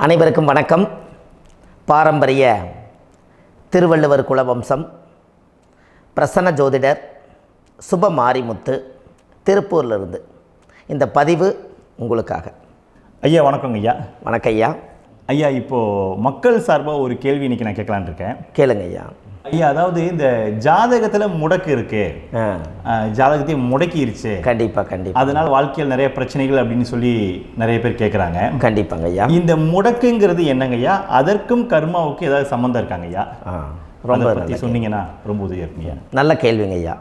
அனைவருக்கும் வணக்கம். பாரம்பரிய திருவள்ளுவர் குலவம்சம் பிரசன்ன ஜோதிடர் சுப மாரிமுத்து திருப்பூரிலிருந்து இந்த பதிவு உங்களுக்காக. ஐயா வணக்கங்க ஐயா. வணக்கம் ஐயா. ஐயா இப்போது மக்கள் சார்பாக ஒரு கேள்வி இன்றைக்கி நான் கேட்கலான் இருக்கேன். கேளுங்க ஐயா. ஐயா அதாவது இந்த ஜாதகத்தில் முடக்கு இருக்கு, ஜாதகத்தையும் முடக்கிருச்சு, கண்டிப்பாக அதனால் வாழ்க்கையில் நிறைய பிரச்சனைகள் அப்படின்னு சொல்லி நிறைய பேர் கேட்குறாங்க. கண்டிப்பாங்க ஐயா. இந்த முடக்குங்கிறது என்னங்க ஐயா? அதற்கும் கர்மாவுக்கு ஏதாவது சம்மந்தம் இருக்காங்க ஐயா? ரொம்ப பற்றி சொன்னீங்கன்னா ரொம்ப உதவியாக இருக்குங்க. நல்ல கேள்விங்க ஐயா.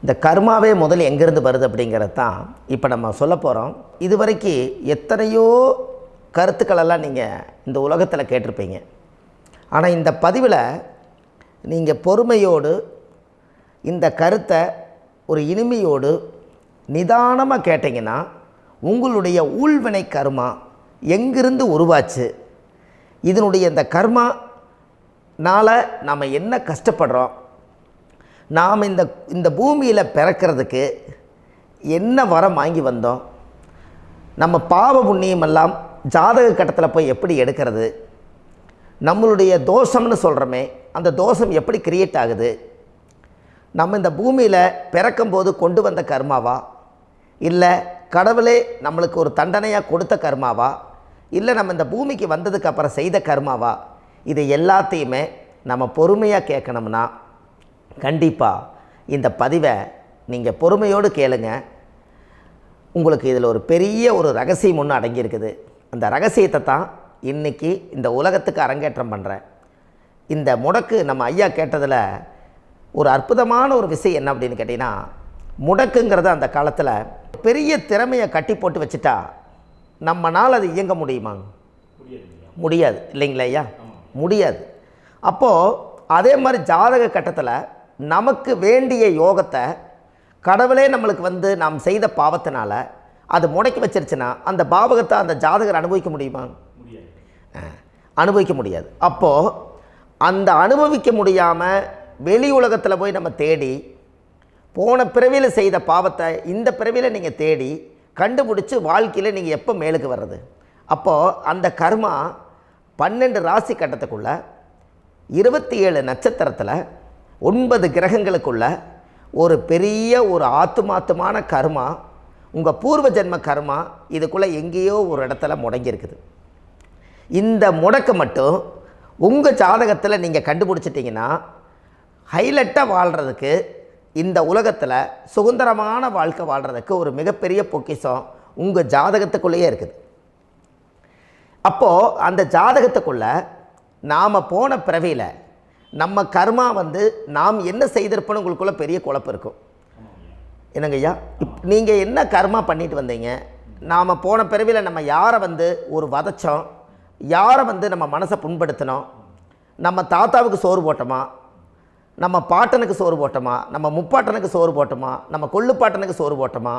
இந்த கர்மாவே முதல்ல எங்கேருந்து வருது அப்படிங்கிறது தான் இப்போ நம்ம சொல்ல போகிறோம். இதுவரைக்கும் எத்தனையோ கருத்துக்களெல்லாம் நீங்கள் இந்த உலகத்தில் கேட்டிருப்பீங்க. ஆனால் இந்த பதிவில் நீங்கள் பொறுமையோடு இந்த கருத்தை ஒரு இனிமையோடு நிதானமாக கேட்டிங்கன்னா உங்களுடைய ஊழ்வினை கர்மா எங்கிருந்து உருவாச்சு, இதனுடைய இந்த கர்மானால் நாம் என்ன கஷ்டப்படுறோம், நாம் இந்த பூமியில் பிறக்கிறதுக்கு என்ன வரம் வாங்கி வந்தோம், நம்ம பாவ புண்ணியமெல்லாம் ஜாதக கட்டத்தில் போய் எப்படி எடுக்கிறது, நம்மளுடைய தோஷம்னு சொல்கிறோமே அந்த தோஷம் எப்படி கிரியேட் ஆகுது, நம்ம இந்த பூமியில் பிறக்கும்போது கொண்டு வந்த கர்மாவா, இல்லை கடவுளே நம்மளுக்கு ஒரு தண்டனையாக கொடுத்த கர்மாவா, இல்லை நம்ம இந்த பூமிக்கு வந்ததுக்கு அப்புறம் செய்த கர்மாவா, இது எல்லாத்தையுமே நம்ம பொறுமையாக கேட்கணும்னா கண்டிப்பாக இந்த பதிவை நீங்கள் பொறுமையோடு கேளுங்க. உங்களுக்கு இதில் ஒரு பெரிய ஒரு ரகசியம் ஒன்று அடங்கியிருக்குது. அந்த ரகசியத்தை தான் இன்றைக்கி இந்த உலகத்துக்கு அரங்கேற்றம் பண்ணுறேன். இந்த முடக்கு நம்ம ஐயா கேட்டதில் ஒரு அற்புதமான ஒரு விஷயம் என்ன அப்படின்னு கேட்டிங்கன்னா, முடக்குங்கிறது அந்த காலத்தில் பெரிய திறமையை கட்டி போட்டு வச்சுட்டா நம்மனால் அது இயங்க முடியுமா? முடியாது இல்லைங்களா ஐயா? முடியாது. அப்போது அதே மாதிரி ஜாதக கட்டத்தில் நமக்கு வேண்டிய யோகத்தை கடவுளே நம்மளுக்கு நாம் செய்த பாவத்தினால அது முடக்கி வச்சிருச்சுன்னா அந்த பாவகத்தை அந்த ஜாதகர் அனுபவிக்க முடியுமா? அனுபவிக்க முடியாது. அப்போது அந்த அனுபவிக்க முடியாமல் வெளி உலகத்தில் போய் நம்ம தேடி போன பிறவியில் செய்த பாவத்தை இந்த பிறவியில் நீங்கள் தேடி கண்டுபிடிச்சி வாழ்க்கையில் நீங்கள் எப்போ மேலுக்கு வர்றது? அப்போது அந்த கர்மா 12 ராசி கட்டத்துக்குள்ள 27 நட்சத்திரத்தில் 9 கிரகங்களுக்குள்ள ஒரு பெரிய ஒரு ஆத்துமாத்துமான கர்மா, உங்கள் பூர்வ ஜென்ம கர்மா இதுக்குள்ளே எங்கேயோ ஒரு இடத்துல முடங்கியிருக்குது. இந்த முடக்க மட்டும் உங்கள் ஜாதகத்தில் நீங்கள் கண்டுபிடிச்சிட்டிங்கன்னா ஹைலைட்டாக வாழ்கிறதுக்கு, இந்த உலகத்தில் சுதந்திரமான வாழ்க்கை வாழ்கிறதுக்கு ஒரு மிகப்பெரிய பொக்கிஷம் உங்கள் ஜாதகத்துக்குள்ளேயே இருக்குது. அப்போது அந்த ஜாதகத்துக்குள்ளே நாம் போன பிறவியில் நம்ம கர்மா நாம் என்ன செய்திருப்போன்னு உங்களுக்குள்ளே பெரிய குழப்பம் இருக்கும். என்னங்க ஐயா, நீங்கள் என்ன கர்மா பண்ணிட்டு வந்தீங்க, நாம் போன பிறவியில் நம்ம யாரை ஒரு வதச்சோம், யாரை நம்ம மனசை புண்படுத்தினோம், நம்ம தாத்தாவுக்கு சோறு போட்டோமா, நம்ம பாட்டனுக்கு சோறு போட்டோமா, நம்ம முப்பாட்டனுக்கு சோறு போட்டோமா, நம்ம கொள்ளுப்பாட்டனுக்கு சோறு போட்டோமா,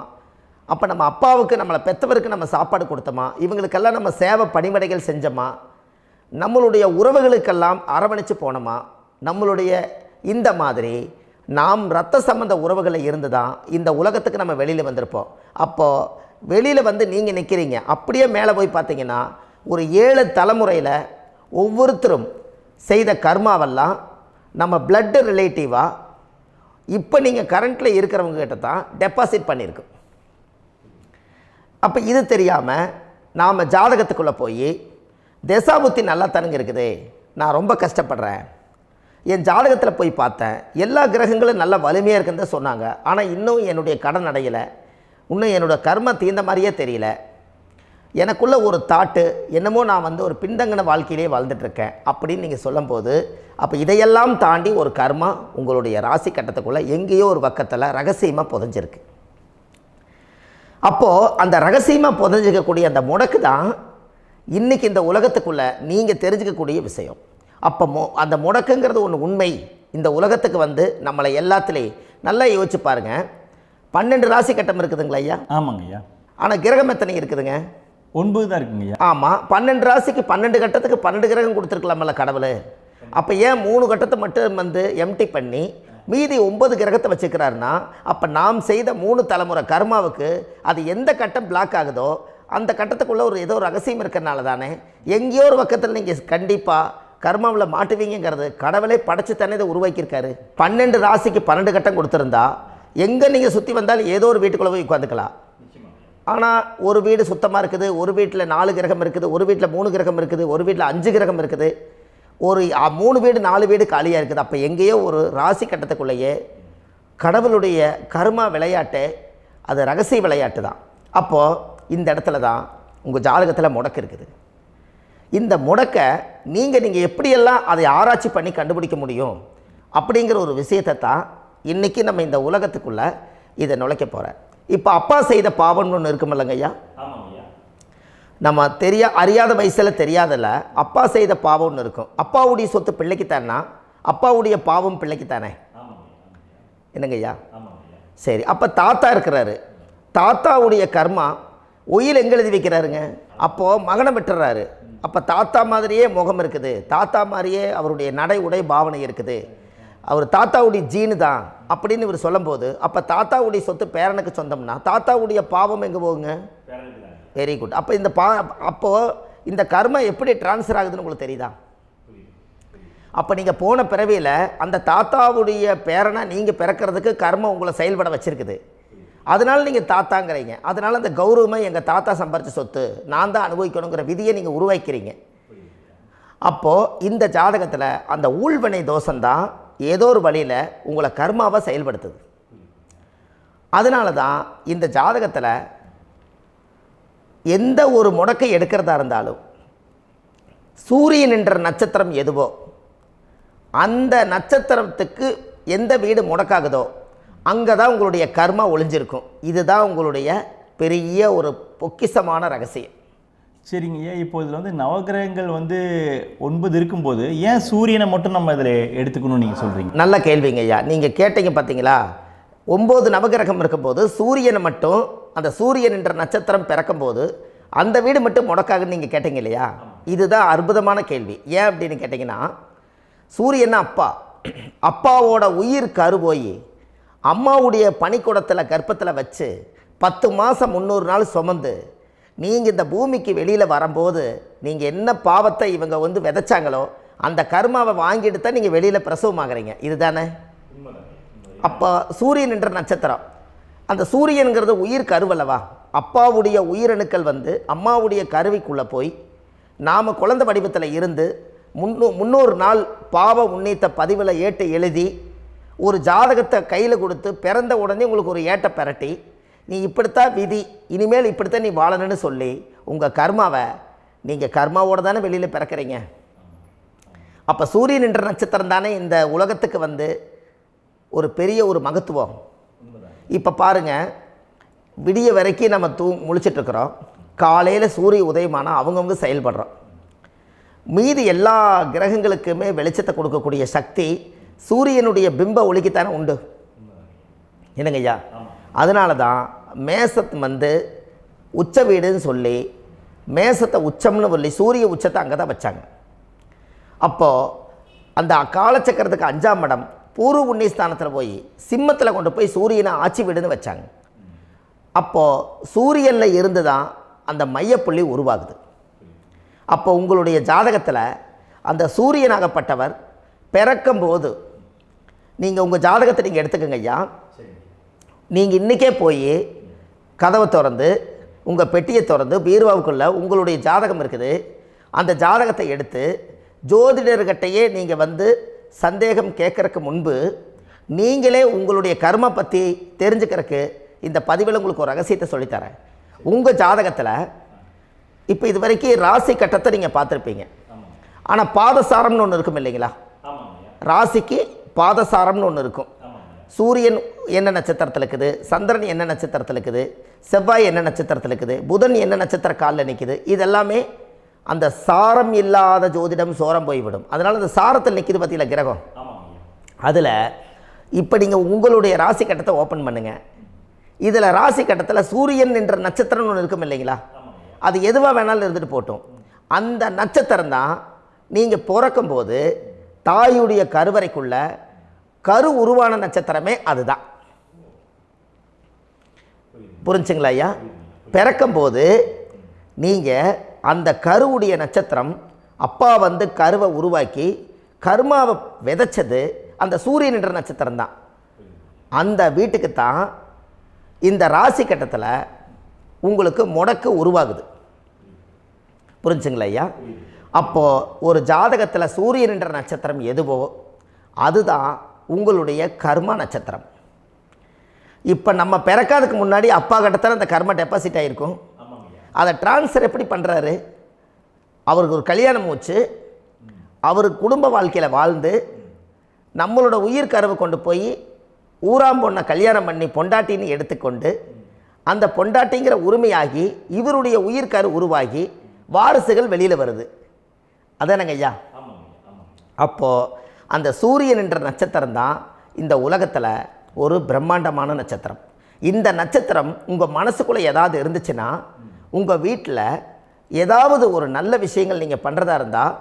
அப்போ நம்ம அப்பாவுக்கு நம்மளை பெற்றவருக்கு நம்ம சாப்பாடு கொடுத்தோமா, இவங்களுக்கெல்லாம் நம்ம சேவை பணிமடைகள் செஞ்சோமா, நம்மளுடைய உறவுகளுக்கெல்லாம் அரவணைச்சு போனோமா, நம்மளுடைய இந்த மாதிரி நாம் இரத்த சம்பந்த உறவுகளை இருந்து தான் இந்த உலகத்துக்கு நம்ம வெளியில் வந்திருப்போம். அப்போது வெளியில் நீங்கள் நிற்கிறீங்க, அப்படியே மேலே போய் பார்த்தீங்கன்னா ஒரு 7 தலைமுறையில் ஒவ்வொருத்தரும் செய்த கர்மாவெல்லாம் நம்ம பிளட்டு ரிலேட்டிவாக இப்போ நீங்கள் கரண்ட்டில் இருக்கிறவங்க கிட்ட தான் டெபாசிட் பண்ணியிருக்கோம். அப்போ இது தெரியாமல் நாம் ஜாதகத்துக்குள்ளே போய் தசாபுத்தி நல்லா தனுங்க இருக்குது, நான் ரொம்ப கஷ்டப்படுறேன், என் ஜாதகத்தில் போய் பார்த்தேன் எல்லா கிரகங்களும் நல்ல வலிமையாக இருக்குன்னு தான் சொன்னாங்க, ஆனால் இன்னும் என்னுடைய கடன் அடையலை, இன்னும் என்னோடய கர்ம தீர்ந்த மாதிரியே தெரியல, எனக்குள்ளே ஒரு தாட்டு என்னமோ நான் ஒரு பின்தங்கின வாழ்க்கையிலே வாழ்ந்துட்டுருக்கேன் அப்படின்னு நீங்கள் சொல்லும்போது, அப்போ இதையெல்லாம் தாண்டி ஒரு கர்மா உங்களுடைய ராசி கட்டத்துக்குள்ளே எங்கேயோ ஒரு பக்கத்தில் ரகசியமாக புதைஞ்சிருக்கு. அப்போது அந்த ரகசியமாக புதைஞ்சிக்கக்கூடிய அந்த முடக்கு தான் இன்றைக்கி இந்த உலகத்துக்குள்ளே நீங்கள் தெரிஞ்சுக்கக்கூடிய விஷயம். அப்போ அந்த முடக்குங்கிறது ஒன்று உண்மை. இந்த உலகத்துக்கு நம்மளை எல்லாத்துலேயும் நல்லா யோசிச்சு பாருங்கள். 12 ராசி கட்டம் இருக்குதுங்களா ஐயா? ஆமாங்க ஐயா. ஆனால் கிரகம் எத்தனை இருக்குதுங்க? 9 தான் இருக்குங்க ஐயா. ஆமாம், 12 ராசிக்கு 12 கட்டத்துக்கு 12 கிரகம் கொடுத்துருக்கலாமல்ல கடவுள். அப்போ ஏன் 3 கட்டத்தை மட்டும் எம்டி பண்ணி மீதி 9 கிரகத்தை வச்சுக்கிறாருன்னா, அப்போ நாம் செய்த 3 தலைமுறை கர்மாவுக்கு அது எந்த கட்டம் பிளாக் ஆகுதோ அந்த கட்டத்துக்குள்ளே ஏதோ ஒரு ரகசியம் இருக்கிறனால தானே எங்கேயோ ஒரு பக்கத்தில் நீங்கள் கண்டிப்பாக கர்மாவில் மாட்டுவீங்கிறது கடவுளே படைச்சு தானே இதை உருவாக்கியிருக்காரு. 12 ராசிக்கு 12 கட்டம் கொடுத்துருந்தா எங்கே நீங்கள் சுற்றி வந்தாலும் ஏதோ ஒரு வீட்டுக்குள்ளே போய் உட்காந்துக்கலாம். ஆனால் ஒரு வீடு சுத்தமாக இருக்குது, ஒரு வீட்டில் 4 கிரகம் இருக்குது, ஒரு வீட்டில் 3 கிரகம் இருக்குது, ஒரு வீட்டில் 5 கிரகம் இருக்குது, ஒரு 3 வீடு 4 வீடு காலியாக இருக்குது. அப்போ எங்கேயோ ஒரு ராசி கட்டத்துக்குள்ளேயே கடவுளுடைய கர்மா விளையாட்டு, அது ரகசிய விளையாட்டு தான். அப்போது இந்த இடத்துல தான் உங்கள் ஜாதகத்தில் முடக்கு இருக்குது. இந்த முடக்கை நீங்கள் எப்படியெல்லாம் அதை ஆராய்ச்சி பண்ணி கண்டுபிடிக்க முடியும் அப்படிங்கிற ஒரு விஷயத்தை தான் இன்றைக்கி நம்ம இந்த உலகத்துக்குள்ளே இதை நுழைக்க போகிறேன். இப்போ அப்பா செய்த பாவம்னு ஒன்று இருக்குமில்லங்க ஐயா, நம்ம அறியாத வயசில் தெரியாதில்ல, அப்பா செய்த பாவம்னு இருக்கும். அப்பாவுடைய சொத்து பிள்ளைக்குத்தானா, அப்பாவுடைய பாவம் பிள்ளைக்குத்தானே, என்னங்க ஐயா? சரி, அப்போ தாத்தா இருக்கிறாரு, தாத்தாவுடைய கர்மா உயிர் எங்கே எழுதி வைக்கிறாருங்க? அப்போது மகனை விட்டுறாரு. அப்போ தாத்தா மாதிரியே முகம் இருக்குது, தாத்தா மாதிரியே அவருடைய நடை உடை பாவனை இருக்குது, அவர் தாத்தாவுடைய ஜீனு தான் அப்படின்னு இவர் சொல்லும்போது, அப்போ தாத்தாவுடைய சொத்து பேரனுக்கு சொந்தம்னா தாத்தாவுடைய பாவம் எங்கே போகுங்க? Very good. அப்போ அப்போது இந்த கர்மா எப்படி டிரான்ஸ்ஃபர் ஆகுதுன்னு உங்களுக்கு தெரியுதா? அப்போ நீங்கள் போன பிறவியில் அந்த தாத்தாவுடைய பேரனை நீங்கள் பிறக்கிறதுக்கு கர்மம் உங்களை செயல்பட வச்சுருக்குது. அதனால் நீங்கள் தாத்தாங்கிறீங்க. அதனால் அந்த கௌரவமாக எங்கள் தாத்தா சம்பாரித்த சொத்து நான் தான் அனுபவிக்கணுங்கிற விதியை நீங்கள் உருவாக்கிறீங்க. அப்போது இந்த ஜாதகத்தில் அந்த ஊழ்வினை தோஷந்தான் ஏதோ ஒரு வழியில் உங்களை கர்மாவை செயல்படுத்துது. அதனால தான் இந்த ஜாதகத்தில் எந்த ஒரு முடக்கை எடுக்கிறதா இருந்தாலும் சூரியன் என்ற நட்சத்திரம் எதுவோ அந்த நட்சத்திரத்துக்கு எந்த வீடு முடக்காகுதோ அங்கே தான் உங்களுடைய கர்மா ஒளிஞ்சிருக்கும். இதுதான் உங்களுடைய பெரிய ஒரு பொக்கிஷமான ரகசியம். சரிங்க ஐயா, இப்போ இதில் நவகிரகங்கள் 9 இருக்கும்போது ஏன் சூரியனை மட்டும் நம்ம இதில் எடுத்துக்கணும்னு நீங்கள் சொல்கிறீங்க? நல்ல கேள்விங்க ஐயா. நீங்கள் கேட்டீங்க பார்த்தீங்களா, 9 நவகிரகம் இருக்கும்போது சூரியனை மட்டும், அந்த சூரியன் என்ற நட்சத்திரம் பிறக்கும்போது அந்த வீடு மட்டும் முடக்காகுன்னு நீங்கள் கேட்டீங்க இல்லையா? இதுதான் அற்புதமான கேள்வி. ஏன் அப்படின்னு கேட்டிங்கன்னா, சூரியன் அப்பாவோட உயிர் கரு போய் அம்மாவுடைய பனிக்கூடத்தில் கர்ப்பத்தில் வச்சு 10 மாதம் 300 நாள் சுமந்து நீங்கள் இந்த பூமிக்கு வெளியில் வரும்போது நீங்கள் என்ன பாவத்தை இவங்க விதைச்சாங்களோ அந்த கர்மாவை வாங்கிட்டு தான் நீங்கள் வெளியில் பிரசவமாகறீங்க. இதுதானே? அப்போ சூரியன் என்ற நட்சத்திரம், அந்த சூரியனுங்கிறது உயிர் கருவல்லவா, அப்பாவுடைய உயிரணுக்கள் அம்மாவுடைய கருவிக்குள்ளே போய் நாம் குழந்தை வடிவத்தில் இருந்து 300 நாள் பாவ உன்னித்த பதிவில் ஏட்டு எழுதி ஒரு ஜாதகத்தை கையில் கொடுத்து பிறந்த உடனே உங்களுக்கு ஒரு ஏட்டை பெரட்டி நீ இப்படித்தான் விதி, இனிமேல் இப்படித்தான் நீ வாழணும்னு சொல்லி உங்கள் கர்மாவை நீங்கள் கர்மாவோடு தானே வெளியில் பிறக்கிறீங்க. அப்போ சூரியன் என்ற நட்சத்திரம் தானே இந்த உலகத்துக்கு ஒரு பெரிய ஒரு மகத்துவம். இப்போ பாருங்கள், விடிய வரைக்கும் நம்ம முழிச்சிட்ருக்குறோம், காலையில் சூரிய உதயமானால் அவங்கவுங்க செயல்படுறோம். மீதி எல்லா கிரகங்களுக்குமே வெளிச்சத்தை கொடுக்கக்கூடிய சக்தி சூரியனுடைய பிம்ப ஒளிக்குத்தானே உண்டு, என்னங்க ஐயா? அதனால தான் மேசத்து உச்ச வீடுன்னு சொல்லி மேசத்தை உச்சம்னு சொல்லி சூரிய உச்சத்தை அங்கே தான் வச்சாங்க. அப்போது அந்த காலச்சக்கரத்துக்கு 5ஆம் இடம் பூர்வ புண்ணியஸ்தானத்தில் போய் சிம்மத்தில் கொண்டு போய் சூரியனை ஆட்சி வீடுன்னு வச்சாங்க. அப்போது சூரியனில் இருந்து தான் அந்த மையப்புள்ளி உருவாகுது. அப்போ உங்களுடைய ஜாதகத்தில் அந்த சூரியனாகப்பட்டவர் பிறக்கும்போது நீங்கள் உங்கள் ஜாதகத்தை நீங்கள் எடுத்துக்கங்க ஐயா. நீங்கள் இன்றைக்கே போய் கதவை திறந்து உங்கள் பெட்டியை திறந்து பீர்வாவுக்குள்ளே உங்களுடைய ஜாதகம் இருக்குது, அந்த ஜாதகத்தை எடுத்து ஜோதிடர்கிட்டையே நீங்கள் சந்தேகம் கேட்குறக்கு முன்பு நீங்களே உங்களுடைய கர்ம பற்றி தெரிஞ்சுக்கிறதுக்கு இந்த பதிவில் உங்களுக்கு ஒரு ரகசியத்தை சொல்லித்தரேன். உங்கள் ஜாதகத்தில் இப்போ இது வரைக்கும் ராசி கட்டத்தை நீங்கள் பார்த்துருப்பீங்க, ஆனால் பாதசாரம்னு ஒன்று இருக்கும் இல்லைங்களா? ராசிக்கு பாதசாரம்னு ஒன்று இருக்கும். சூரியன் என்ன நட்சத்திரத்தில் இருக்குது, சந்திரன் என்ன நட்சத்திரத்தில் இருக்குது, செவ்வாய் என்ன நட்சத்திரத்தில் இருக்குது, புதன் என்ன நட்சத்திர காலில் நிற்குது, இதெல்லாமே அந்த சாரம் இல்லாத ஜோதிடம் சோரம் போய்விடும். அதனால் அந்த சாரத்தில் நிற்கிது பார்த்தீங்களா கிரகம், அதில் இப்போ நீங்கள் உங்களுடைய ராசி கட்டத்தை ஓப்பன் பண்ணுங்கள். இதில் ராசி கட்டத்தில் சூரியன் என்ற நட்சத்திரம்னு ஒன்று இருக்கும் இல்லைங்களா? அது எதுவாக வேணாலும் இருந்துட்டு போட்டோம். அந்த நட்சத்திரம் தான் நீங்கள் பிறக்கும்போது தாயுடைய கருவறைக்குள்ள கரு உருவான நட்சத்திரமே அதுதான். புரிஞ்சுங்களா ஐயா? பிறக்கும்போது நீங்கள் அந்த கருவுடைய நட்சத்திரம் அப்பா வந்து கருவை உருவாக்கி கர்மாவை விதைச்சது அந்த சூரியன் என்ற நட்சத்திரம் தான். அந்த வீட்டுக்கு தான் இந்த ராசி கட்டத்தில் உங்களுக்கு முடக்கு உருவாகுது. புரிஞ்சுங்களா ஐயா? அப்போது ஒரு ஜாதகத்தில் சூரியன் என்ற நட்சத்திரம் எதுவோ அதுதான் உங்களுடைய கர்மா நட்சத்திரம். இப்போ நம்ம பிறக்காதுக்கு முன்னாடி அப்பா கட்டத்தில் அந்த கர்மா டெபாசிட் ஆகிருக்கும். அதை ட்ரான்ஸ்ஃபர் எப்படி பண்ணுறாரு? அவருக்கு ஒரு கல்யாணம் வச்சு அவர் குடும்ப வாழ்க்கையில் வாழ்ந்து நம்மளோட உயிர் கருவை கொண்டு போய் ஊராம் பொண்ணை கல்யாணம் பண்ணி பொண்டாட்டின்னு எடுத்துக்கொண்டு அந்த பொண்டாட்டிங்கிற உரிமையாகி இவருடைய உயிர் கரு உருவாகி வாரிசுகள் வெளியில் வருது. அதானங்க ஐயா? அப்போது அந்த சூரியன் என்ற நட்சத்திரம் தான் இந்த உலகத்தில் ஒரு பிரம்மாண்டமான நட்சத்திரம். இந்த நட்சத்திரம் உங்கள் மனசுக்குள்ளே ஏதாவது இருந்துச்சுன்னா உங்கள் வீட்டில் ஏதாவது ஒரு நல்ல விஷயங்கள் நீங்கள் பண்ணுறதா இருந்தால்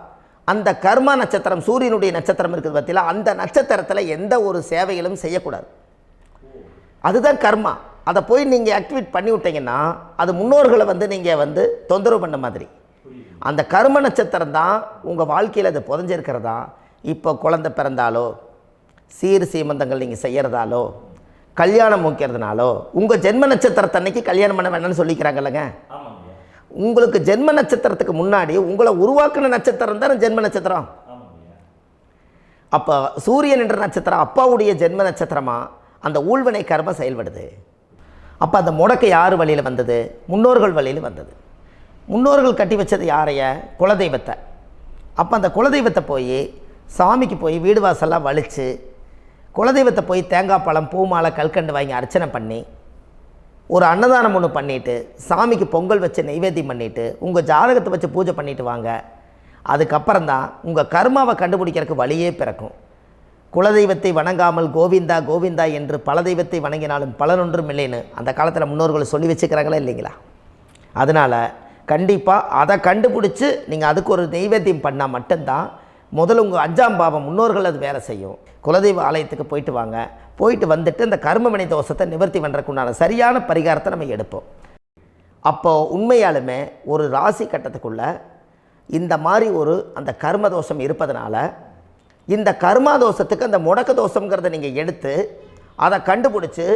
அந்த கர்மா நட்சத்திரம் சூரியனுடைய நட்சத்திரம் இருக்குது பார்த்தீங்களா, அந்த நட்சத்திரத்தில் எந்த ஒரு சேவைகளும் செய்யக்கூடாது. அதுதான் கர்மா. அதை போய் நீங்கள் ஆக்டிவேட் பண்ணி விட்டீங்கன்னா அது முன்னோர்களை வந்து நீங்கள் வந்து தொந்தரவு பண்ண மாதிரி. அந்த கர்ம நட்சத்திரம் தான் உங்கள் வாழ்க்கையில் அது புதஞ்சிருக்கிறதா. இப்போ குழந்தை பிறந்தாலோ சீர் சீமந்தங்கள் நீங்கள் செய்கிறதாலோ கல்யாணம் முக்கிறதுனாலோ உங்கள் ஜென்ம நட்சத்திரத்தன்னைக்கு கல்யாணம் பண்ண வேண்டாம்னு சொல்லிக்கிறாங்கல்லங்க. உங்களுக்கு ஜென்ம நட்சத்திரத்துக்கு முன்னாடி உங்களை உருவாக்குன நட்சத்திரம் தான் ஜென்ம நட்சத்திரம். அப்போ சூரியன் என்ற நட்சத்திரம் அப்பாவுடைய ஜென்ம நட்சத்திரமாக அந்த ஊழ்வினை கர்மம் செயல்படுது. அப்போ அந்த முடக்கு யார் வழியில் வந்தது? முன்னோர்கள் வழியில் வந்தது. முன்னோர்கள் கட்டி வச்சது யாரைய? குலதெய்வத்தை. அப்போ அந்த குலதெய்வத்தை போய் சாமிக்கு போய் வீடு வாசல்லாம் வலித்து குலதெய்வத்தை போய் தேங்காய் பழம் பூ மாலை கல்கண்டு வாங்கி அர்ச்சனை பண்ணி ஒரு அன்னதானம் ஒன்று பண்ணிவிட்டு சாமிக்கு பொங்கல் வச்சு நைவேத்தியம் பண்ணிவிட்டு உங்கள் ஜாதகத்தை வச்சு பூஜை பண்ணிவிட்டு வாங்க. அதுக்கப்புறம் தான் உங்கள் கர்மாவை கண்டுபிடிக்கிறதுக்கு வழியே பிறக்கும். குலதெய்வத்தை வணங்காமல் கோவிந்தா கோவிந்தா என்று பல தெய்வத்தை வணங்கினாலும் பலனொன்றும் இல்லைன்னு அந்த காலத்தில் முன்னோர்கள் சொல்லி வச்சுக்கிறாங்களா இல்லைங்களா? அதனால் கண்டிப்பாக அதை கண்டுபிடிச்சி நீங்கள் அதுக்கு ஒரு நைவேத்தியம் பண்ணால் மட்டும்தான் முதல்ல உங்கள் 5ஆம் பாவம் முன்னோர்கள் அது வேலை செய்யும். குலதெய்வ ஆலயத்துக்கு போயிட்டு வாங்க. போயிட்டு வந்துட்டு இந்த கர்மவினை தோஷத்தை நிவர்த்தி பண்ணுறதுக்குண்டான சரியான பரிகாரத்தை நம்ம எடுப்போம். அப்போது உண்மையாலுமே ஒரு ராசி கட்டத்துக்குள்ளே இந்த மாதிரி ஒரு அந்த கர்ம தோஷம் இருப்பதனால இந்த கர்மா தோஷத்துக்கு அந்த முடக்க தோஷங்கிறத நீங்கள் எடுத்து அதை கண்டுபிடிச்சி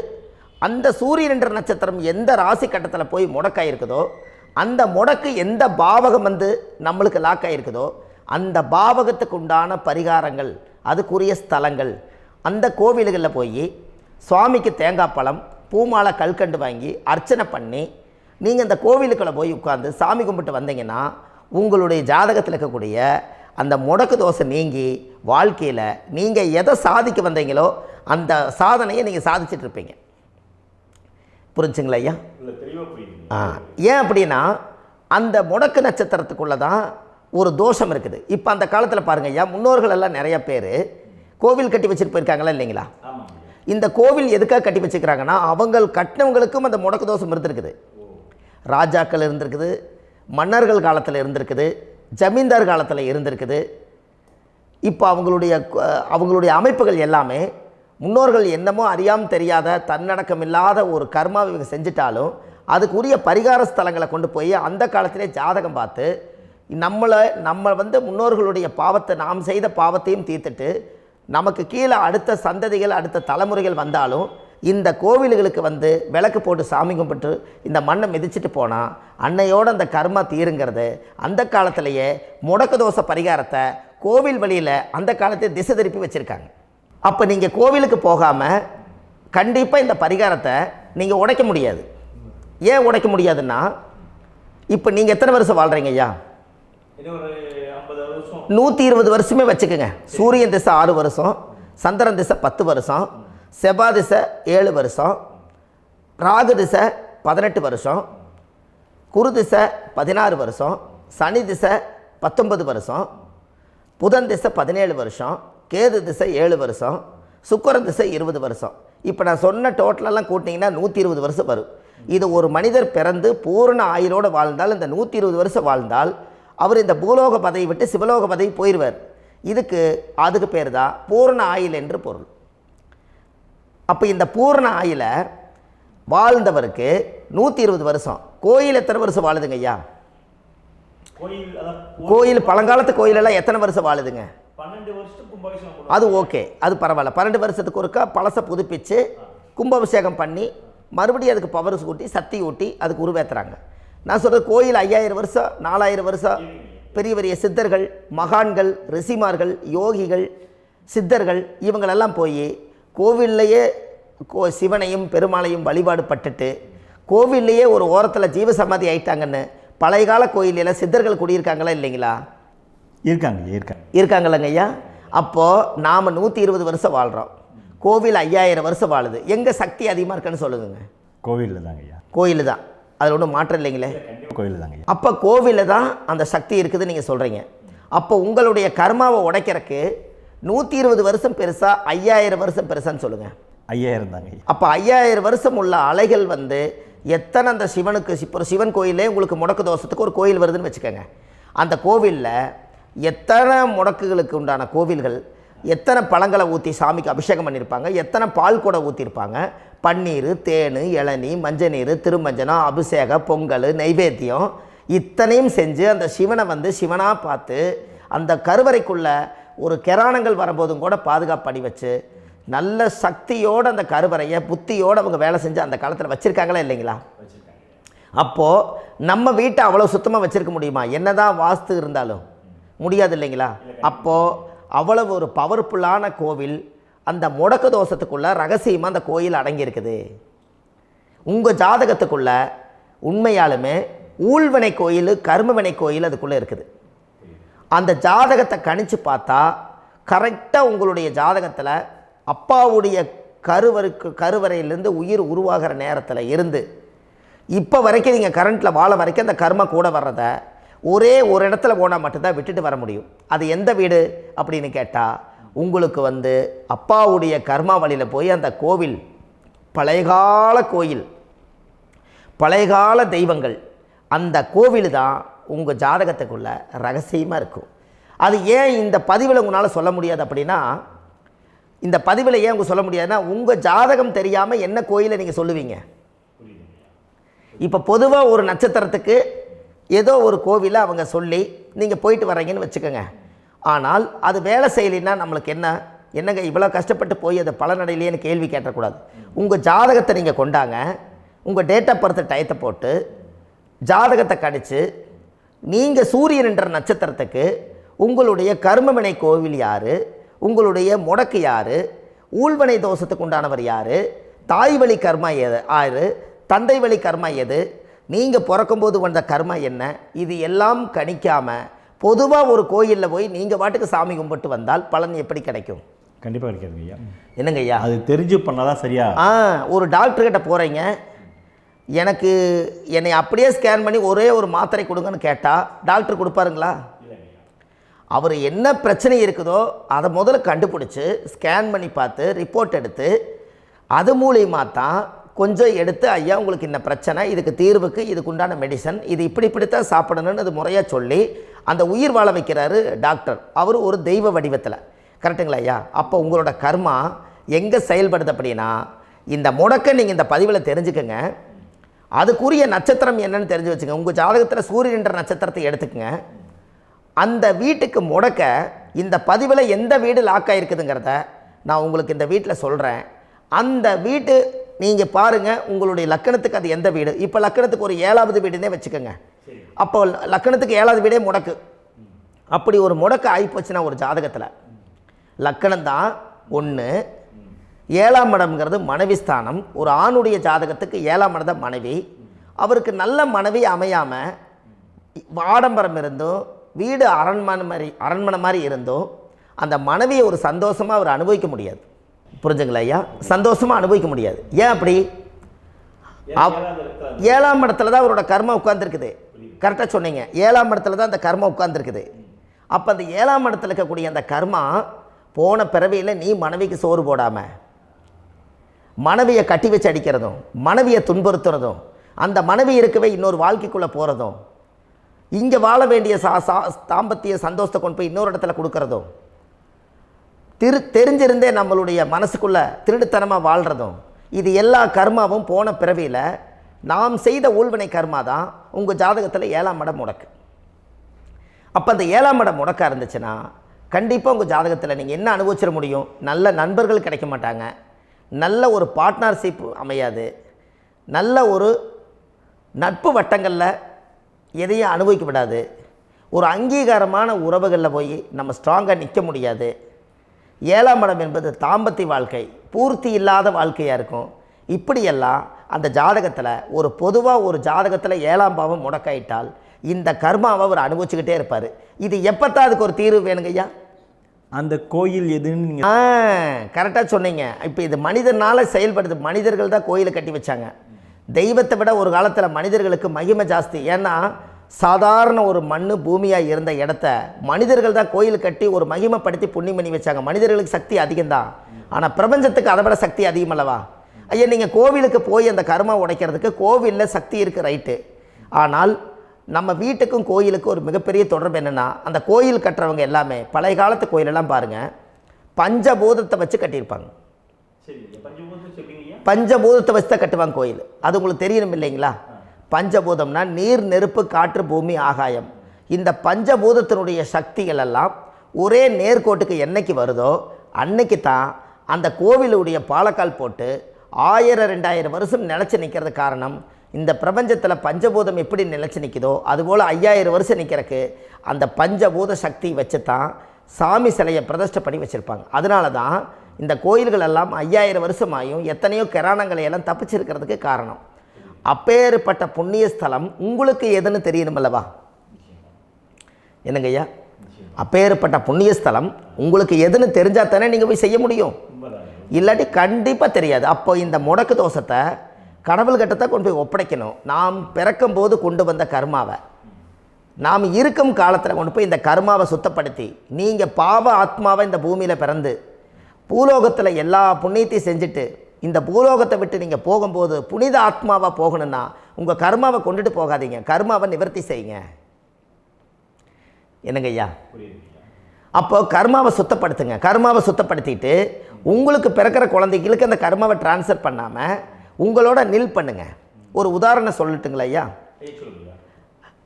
அந்த சூரியன் என்ற நட்சத்திரம் எந்த ராசி கட்டத்தில் போய் முடக்காயிருக்குதோ அந்த முடக்கு எந்த பாவகம் வந்து நம்மளுக்கு லாக் ஆகிருக்குதோ அந்த பாவகத்துக்கு உண்டான பரிகாரங்கள் அதுக்குரிய ஸ்தலங்கள் அந்த கோவில்களில் போய் சுவாமிக்கு தேங்காய் பழம் பூமாலை கல்கண்டு வாங்கி அர்ச்சனை பண்ணி நீங்கள் இந்த கோவிலுக்குள்ளே போய் உட்காந்து சாமி கும்பிட்டு வந்தீங்கன்னா உங்களுடைய ஜாதகத்தில் இருக்கக்கூடிய அந்த முடக்கு தோசை நீங்கி வாழ்க்கையில் நீங்கள் எதை சாதிக்க வந்தீங்களோ அந்த சாதனையை நீங்கள் சாதிச்சிட்ருப்பீங்க. புரிஞ்சுங்களா ஐயா? ஏன் அப்படின்னா அந்த முடக்கு நட்சத்திரத்துக்குள்ளே தான் ஒரு தோஷம் இருக்குது. இப்போ அந்த காலத்தில் பாருங்கள் ஐயா, முன்னோர்கள் எல்லாம் நிறைய பேர் கோவில் கட்டி வச்சுட்டு போயிருக்காங்களா இல்லைங்களா? இந்த கோவில் எதுக்காக கட்டி வச்சுக்கிறாங்கன்னா அவங்க கட்டினவங்களுக்கும் அந்த முடக்கு தோஷம் இருந்திருக்குது. ராஜாக்கள் இருந்திருக்குது, மன்னர்கள் காலத்தில் இருந்திருக்குது, ஜமீன்தார் காலத்தில் இருந்திருக்குது. இப்போ அவங்களுடைய அமைப்புகள் எல்லாமே முன்னோர்கள் என்னமோ அறியாமல் தெரியாத தன்னடக்கம் இல்லாத ஒரு கர்மாவை இவங்க செஞ்சிட்டாலும் அதுக்குரிய பரிகார ஸ்தலங்களை கொண்டு போய் அந்த காலத்திலே ஜாதகம் பார்த்து நம்ம வந்து முன்னோர்களுடைய பாவத்தை நாம் செய்த பாவத்தையும் தீர்த்துட்டு நமக்கு கீழே அடுத்த சந்ததிகள் அடுத்த தலைமுறைகள் வந்தாலும் இந்த கோவில்களுக்கு வந்து விளக்கு போட்டு சாமி கும்பிட்டு இந்த மண்ணை மிதிச்சுட்டு போனால் அன்னையோடு அந்த கர்மா தீருங்கிறது அந்த காலத்திலேயே முடக்க தோஷ பரிகாரத்தை கோவில் வழியில் அந்த காலத்தை திசை திருப்பி வச்சுருக்காங்க. அப்போ நீங்கள் கோவிலுக்கு போகாமல் கண்டிப்பாக இந்த பரிகாரத்தை நீங்கள் உடைக்க முடியாது. ஏன் உடைக்க முடியாதுன்னா இப்போ நீங்கள் எத்தனை வருஷம் வாழ்கிறீங்க ஐயா? 120 வருஷமே வச்சுக்கோங்க. சூரியன் திசை 6 வருஷம், சந்திரன் திசை 10 வருஷம், செவ்வாய் திசை 7 வருஷம், ராகு திசை 18 வருஷம், குரு திசை 16 வருஷம், சனி திசை 19 வருஷம், புதன் திசை 17 வருஷம், கேது திசை 7 வருஷம், சுக்கிரன் திசை 20 வருஷம். இப்போ நான் சொன்ன டோட்டலெல்லாம் கூட்டிங்கன்னா 120 வருஷம் வரும். இது ஒரு மனிதர் பிறந்து பூரண ஆயுளோடு வாழ்ந்தால் இந்த 120 வருஷம் வாழ்ந்தால் அவர் இந்த பூலோக பதவி விட்டு சிவலோக பதவி போயிடுவார். அதுக்கு பேர் தான் பூரண ஆயுள் என்று பொருள். அப்போ இந்த பூரண ஆயுளை வாழ்ந்தவருக்கு 120 வருஷம். கோயில் எத்தனை வருஷம் வாழுதுங்க ஐயா? கோயில் பழங்காலத்து கோயிலெல்லாம் எத்தனை வருஷம் வாழுதுங்க? 12 வருஷத்துக்கு கும்பாபிஷேகம். அது ஓகே, அது பரவாயில்ல. 12 வருஷத்துக்கு ஒருக்கா பழசை புதுப்பிச்சு கும்பாபிஷேகம் பண்ணி மறுபடியும் அதுக்கு பவர் ஊட்டி சக்தி ஊட்டி அதுக்கு உருவேற்றுறாங்க. நான் சொல்கிறது கோயில் 5000 வருஷம் 4000 வருஷம் பெரிய பெரிய சித்தர்கள், மகான்கள், ரிஷிமார்கள், யோகிகள், சித்தர்கள் இவங்களெல்லாம் போய் கோவில்லையே சிவனையும் பெருமாளையும் வழிபாடு பட்டுட்டு கோவில்லையே ஒரு ஓரத்தில் ஜீவசமாதி ஆயிட்டாங்கன்னு பழைய கால கோயிலில் சித்தர்கள் குடியிருக்காங்களா இல்லைங்களா? இருக்காங்கல்லங்க ஐயா. அப்போது நாம் 120 வருஷம் வாழ்கிறோம், கோவில் 5000 வருஷம் வாழுது. எங்கே சக்தி அதிகமாக இருக்குன்னு சொல்லுங்க? கோவிலில் தாங்க ஐயா. கோயில் தான், அதில் ஒன்றும் மாற்றம் இல்லைங்களே. கோயில் தாங்க. அப்போ கோவிலில் தான் அந்த சக்தி இருக்குதுன்னு நீங்கள் சொல்கிறீங்க. அப்போ உங்களுடைய கர்மாவை உடைக்கிறதுக்கு 120 வருஷம் பெருசா 5000 வருஷம் பெருசான்னு சொல்லுங்கள்? 5000 தாங்க. அப்போ 5000 வருஷம் உள்ள அலைகள் வந்து எத்தனை அந்த சிவனுக்கு இப்போ சிவன் கோயிலே உங்களுக்கு முடக்கு தோஷத்துக்கு ஒரு கோயில் வருதுன்னு வச்சுக்கோங்க. அந்த கோவிலில் எத்தனை முடக்குகளுக்கு உண்டான கோவில்கள், எத்தனை பழங்களை ஊற்றி சாமிக்கு அபிஷேகம் பண்ணியிருப்பாங்க, எத்தனை பால் கூட ஊற்றிருப்பாங்க, பன்னீர், தேன், இளநீ, மஞ்சள் நீர், திருமஞ்சனம், அபிஷேகம், பொங்கல், நைவேத்தியம் இத்தனையும் செஞ்சு அந்த சிவனை வந்து சிவனாக பார்த்து அந்த கருவறைக்குள்ள ஒரு கிராணங்கள் வரும்போதும் கூட பாதுகாப்பு பண்ணி வச்சு நல்ல சக்தியோடு அந்த கருவறையை புத்தியோடு அவங்க வேலை செஞ்சு அந்த காலத்தில் வச்சுருக்காங்களா இல்லைங்களா? அப்போது நம்ம வீட்டை அவ்வளோ சுத்தமாக வச்சுருக்க முடியுமா? என்னதான் வாஸ்து இருந்தாலும் முடியாது இல்லைங்களா? அப்போது அவ்வளவு ஒரு பவர்ஃபுல்லான கோவில் அந்த முடக்கு தோஷத்துக்குள்ளே ரகசியமாக அந்த கோயில் அடங்கியிருக்குது. உங்கள் ஜாதகத்துக்குள்ளே உண்மையாலுமே ஊழ்வினை கோயில், கர்மவினை கோயில் அதுக்குள்ளே இருக்குது. அந்த ஜாதகத்தை கணிச்சு பார்த்தா கரெக்டாக உங்களுடைய ஜாதகத்தில் அப்பாவுடைய கருவறையிலேருந்து உயிர் உருவாகிற நேரத்தில் இருந்து இப்போ வரைக்கும் நீங்கள் கரண்ட்டில் வாழ வரைக்கும் அந்த கர்ம கூட வர்றதை ஒரே ஒரு இடத்துல போனால் மட்டும்தான் விட்டுட்டு வர முடியும். அது எந்த வீடு அப்படின்னு கேட்டால் உங்களுக்கு வந்து அப்பாவுடைய கர்மா வழியில் போய் அந்த கோவில் பழையகால கோயில், பழையகால தெய்வங்கள், அந்த கோவில் தான் உங்கள் ஜாதகத்துக்குள்ள ரகசியமாக இருக்கும். அது ஏன் இந்த பதிவில் உங்களால் சொல்ல முடியாது அப்படின்னா, இந்த பதிவில் ஏன் உங்க சொல்ல முடியாதுன்னா உங்கள் ஜாதகம் தெரியாமல் என்ன கோயிலை நீங்கள் சொல்லுவீங்க? இப்போ பொதுவாக ஒரு நட்சத்திரத்துக்கு ஏதோ ஒரு கோவிலை அவங்க சொல்லி நீங்கள் போயிட்டு வர்றீங்கன்னு வச்சுக்கோங்க. ஆனால் அது வேலை செய்யலைன்னா நம்மளுக்கு என்னங்க இவ்வளோ கஷ்டப்பட்டு போய் அதை பலனடையிலேன்னு கேள்வி கேட்டக்கூடாது. உங்கள் ஜாதகத்தை நீங்கள் கொண்டாங்க, உங்கள் டேட் ஆஃப் பர்த் டயத்தை போட்டு ஜாதகத்தை கணிச்சு நீங்கள் சூரியன் என்ற நட்சத்திரத்துக்கு உங்களுடைய கர்மவினை கோவில் யார், உங்களுடைய முடக்கு யார், ஊழ்வனை தோஷத்துக்கு உண்டானவர் யார், தாய் வழி கர்மா யார், தந்தை வழி கர்மா எது, நீங்கள் பிறக்கும்போது வந்த கர்மா என்ன, இது எல்லாம் கணிக்காமல் பொதுவாக ஒரு கோயிலில் போய் நீங்கள் பாட்டுக்கு சாமி கும்பிட்டு வந்தால் பலன் எப்படி கிடைக்கும்? கண்டிப்பாக கிடைக்காதுங்க ஐயா. என்னங்க ஐயா? அது தெரிஞ்சு பண்ணாதான் சரியா? ஒரு டாக்டர்கிட்ட போகிறீங்க, என்னை அப்படியே ஸ்கேன் பண்ணி ஒரே ஒரு மாத்திரை கொடுங்கன்னு கேட்டால் டாக்டர் கொடுப்பாருங்களா? அவர் என்ன பிரச்சனை இருக்குதோ அதை முதல்ல கண்டுபிடிச்சி ஸ்கேன் பண்ணி பார்த்து ரிப்போர்ட் எடுத்து அது மூலியமாக தான் கொஞ்சம் எடுத்து ஐயா உங்களுக்கு இந்த பிரச்சனை, இதுக்கு தீர்வுக்கு இதுக்குண்டான மெடிசன், இது இப்படித்தான் சாப்பிடணும்னு அது முறையாக சொல்லி அந்த உயிர் வாழ வைக்கிறாரு டாக்டர். அவர் ஒரு தெய்வ வடிவத்தில். கரெக்டுங்களா ஐயா? அப்போ உங்களோட கர்மா எங்கே செயல்படுது அப்படின்னா இந்த முடக்க நீங்கள் இந்த பதிவில் தெரிஞ்சுக்கங்க. அதுக்குரிய நட்சத்திரம் என்னன்னு தெரிஞ்சு வச்சுங்க. உங்கள் ஜாதகத்தில் சூரியன் என்ற நட்சத்திரத்தை எடுத்துக்கங்க. அந்த வீட்டுக்கு முடக்க இந்த பதிவில் எந்த வீடு லாக் ஆகிருக்குதுங்கிறத நான் உங்களுக்கு இந்த வீட்டில் சொல்கிறேன். அந்த வீட்டு நீங்கள் பாருங்கள், உங்களுடைய லக்கணத்துக்கு அது எந்த வீடு. இப்போ லக்கணத்துக்கு ஒரு 7வது வீடுன்னே வச்சுக்கோங்க. அப்போ லக்கணத்துக்கு 7வது வீடே முடக்கு. அப்படி ஒரு முடக்கு ஆகிப்போச்சுன்னா ஒரு ஜாதகத்தில் லக்கணம் தான் 1, 7ஆம் இடம்ங்கிறது மனைவி ஸ்தானம். ஒரு ஆணுடைய ஜாதகத்துக்கு 7ஆம் இடம் தான் மனைவி. அவருக்கு நல்ல மனைவி அமையாமல் ஆடம்பரம் இருந்தும் வீடு அரண்மனை மாதிரி இருந்தும் அந்த மனைவியை ஒரு சந்தோஷமாக அவர் அனுபவிக்க முடியாது. புரிஞ்சுங்களா ஐயா? சந்தோஷமாக அனுபவிக்க முடியாது. ஏன் அப்படி? 7ஆம் இடத்துல தான் அவரோட கர்மா உட்கார்ந்துருக்குது. கரெக்டாக சொன்னீங்க. 7ஆம் இடத்துல தான் அந்த கர்மா உட்கார்ந்துருக்குது. அப்போ அந்த 7ஆம் இடத்துல இருக்கக்கூடிய அந்த கர்மா போன பிறவியில் நீ மனைவிக்கு சோறு போடாமல் மனைவியை கட்டி வச்சு அடிக்கிறதும், மனைவியை துன்புறுத்துறதும், அந்த மனைவி இருக்கவே இன்னொரு வாழ்க்கைக்குள்ளே போகிறதும், இங்கே வாழ வேண்டிய தாம்பத்திய சந்தோஷத்தை கொண்டு போய் இன்னொரு இடத்துல கொடுக்கறதும், தெரிஞ்சிருந்தே நம்மளுடைய மனசுக்குள்ளே திருடுத்தனமாக வாழ்கிறதும், இது எல்லா கர்மாவும் போன பிறவியில் நாம் செய்த ஊழ்வினை கர்மா தான் உங்கள் ஜாதகத்தில் 7ஆம் இடம் முடக்கு. அப்போ அந்த 7ஆம் இடம் முடக்கா இருந்துச்சுன்னா கண்டிப்பாக உங்கள் ஜாதகத்தில் நீங்கள் என்ன அனுபவிச்சிட முடியும்? நல்ல நண்பர்கள் கிடைக்க மாட்டாங்க, நல்ல ஒரு பார்ட்னர்ஷிப் அமையாது, நல்ல ஒரு நட்பு வட்டங்களில் எதையும் அனுபவிக்க விடாது, ஒரு அங்கீகாரமான உறவுகளில் போய் நம்ம ஸ்ட்ராங்காக நிற்க முடியாது. 7ஆம் இடம் என்பது தாம்பத்திய வாழ்க்கை, பூர்த்தி இல்லாத வாழ்க்கையாக இருக்கும். இப்படியெல்லாம் அந்த ஜாதகத்தில் ஒரு பொதுவாக ஒரு ஜாதகத்தில் 7ஆம் பாவம் முடக்காயிட்டால் இந்த கர்மாவை அவர் அனுபவிச்சுக்கிட்டே இருப்பார். இது எப்போத்தான் அதுக்கு ஒரு தீர்வு வேணுங்கய்யா? அந்த கோயில் எதுன்னு நீங்கள் கரெக்டாக சொன்னீங்க. இப்போ இது மனிதனால் செயல்படுது. மனிதர்கள் தான் கோயிலை கட்டி வச்சாங்க. தெய்வத்தை விட ஒரு காலத்தில் மனிதர்களுக்கு மகிமை ஜாஸ்தி. ஏன்னா சாதாரண ஒரு மண் பூமியாக இருந்த இடத்த மனிதர்கள் தான் கோயில் கட்டி ஒரு மகிமைப்படுத்தி புண்ணியம் பண்ணி வச்சாங்க. மனிதர்களுக்கு சக்தி அதிகம்தான், ஆனால் பிரபஞ்சத்துக்கு அதை விட சக்தி அதிகம் அல்லவா? ஐயா, நீங்கள் கோவிலுக்கு போய் அந்த கர்மா உடைக்கிறதுக்கு கோவிலில் சக்தி இருக்குது, ரைட்டு. ஆனால் நம்ம வீட்டுக்கும் கோயிலுக்கும் ஒரு மிகப்பெரிய தொடர்பு என்னென்னா, அந்த கோயில் கட்டுறவங்க எல்லாமே பழைய காலத்து கோயிலெல்லாம் பாருங்கள், பஞ்சபூதத்தை வச்சு கட்டியிருப்பாங்க. பஞ்சபூதத்தை வச்சு தான் கட்டுவாங்க கோயில். அது உங்களுக்கு தெரியணும் இல்லைங்களா? பஞ்சபூதம்னா நீர், நெருப்பு, காற்று, பூமி, ஆகாயம். இந்த பஞ்சபூதத்தினுடைய சக்திகள் எல்லாம் ஒரே நேர்கோட்டுக்கு என்னைக்கு வருதோ அன்னைக்கு தான் அந்த கோவிலுடைய பாலக்கால் போட்டு 1000-2000 வருஷம் நிலச்சி நிற்கிறது. காரணம், இந்த பிரபஞ்சத்தில் பஞ்சபூதம் எப்படி நிலச்சி நிற்குதோ அதுபோல் 5000 வருஷம் நிற்கிறதுக்கு அந்த பஞ்சபூத சக்தி வச்சு தான் சாமி சிலையை பிரதிஷ்டை பண்ணி வச்சுருப்பாங்க. அதனால தான் இந்த கோயில்கள் எல்லாம் 5000 வருஷமாயும் எத்தனையோ கிராணங்களை எல்லாம் தப்பிச்சிருக்கிறதுக்கு காரணம். அப்பேற்பட்ட புண்ணிய ஸ்தலம் உங்களுக்கு எதுன்னு தெரியணும் அல்லவா? என்னங்க ஐயா? அப்பேற்பட்ட புண்ணிய ஸ்தலம் உங்களுக்கு எதுன்னு தெரிஞ்சால் தானே நீங்கள் போய் செய்ய முடியும், இல்லாட்டி கண்டிப்பாக தெரியாது. அப்போ இந்த முடக்கு தோஷத்தை கடவுள்கிட்ட கொண்டு போய் ஒப்படைக்கணும். நாம் பிறக்கும் போது கொண்டு வந்த கர்மாவை நாம் இருக்கும் காலத்தில் கொண்டு போய் இந்த கர்மாவை சுத்தப்படுத்தி, நீங்கள் பாவ ஆத்மாவை இந்த பூமியில் பிறந்து பூலோகத்தில் எல்லா புண்ணியத்தையும் செஞ்சுட்டு இந்த பூலோகத்தை விட்டு நீங்கள் போகும்போது புனித ஆத்மாவாக போகணுன்னா உங்கள் கர்மாவை கொண்டுட்டு போகாதீங்க, கர்மாவை நிவர்த்தி செய்யுங்க. என்னங்க ஐயா? அப்போ கர்மாவை சுத்தப்படுத்துங்க. கர்மாவை சுத்தப்படுத்திட்டு உங்களுக்கு பிறக்கிற குழந்தைகளுக்கு அந்த கர்மாவை டிரான்ஸ்ஃபர் பண்ணாமல் உங்களோட நில் பண்ணுங்க. ஒரு உதாரணம் சொல்லட்டுங்களா ஐயா?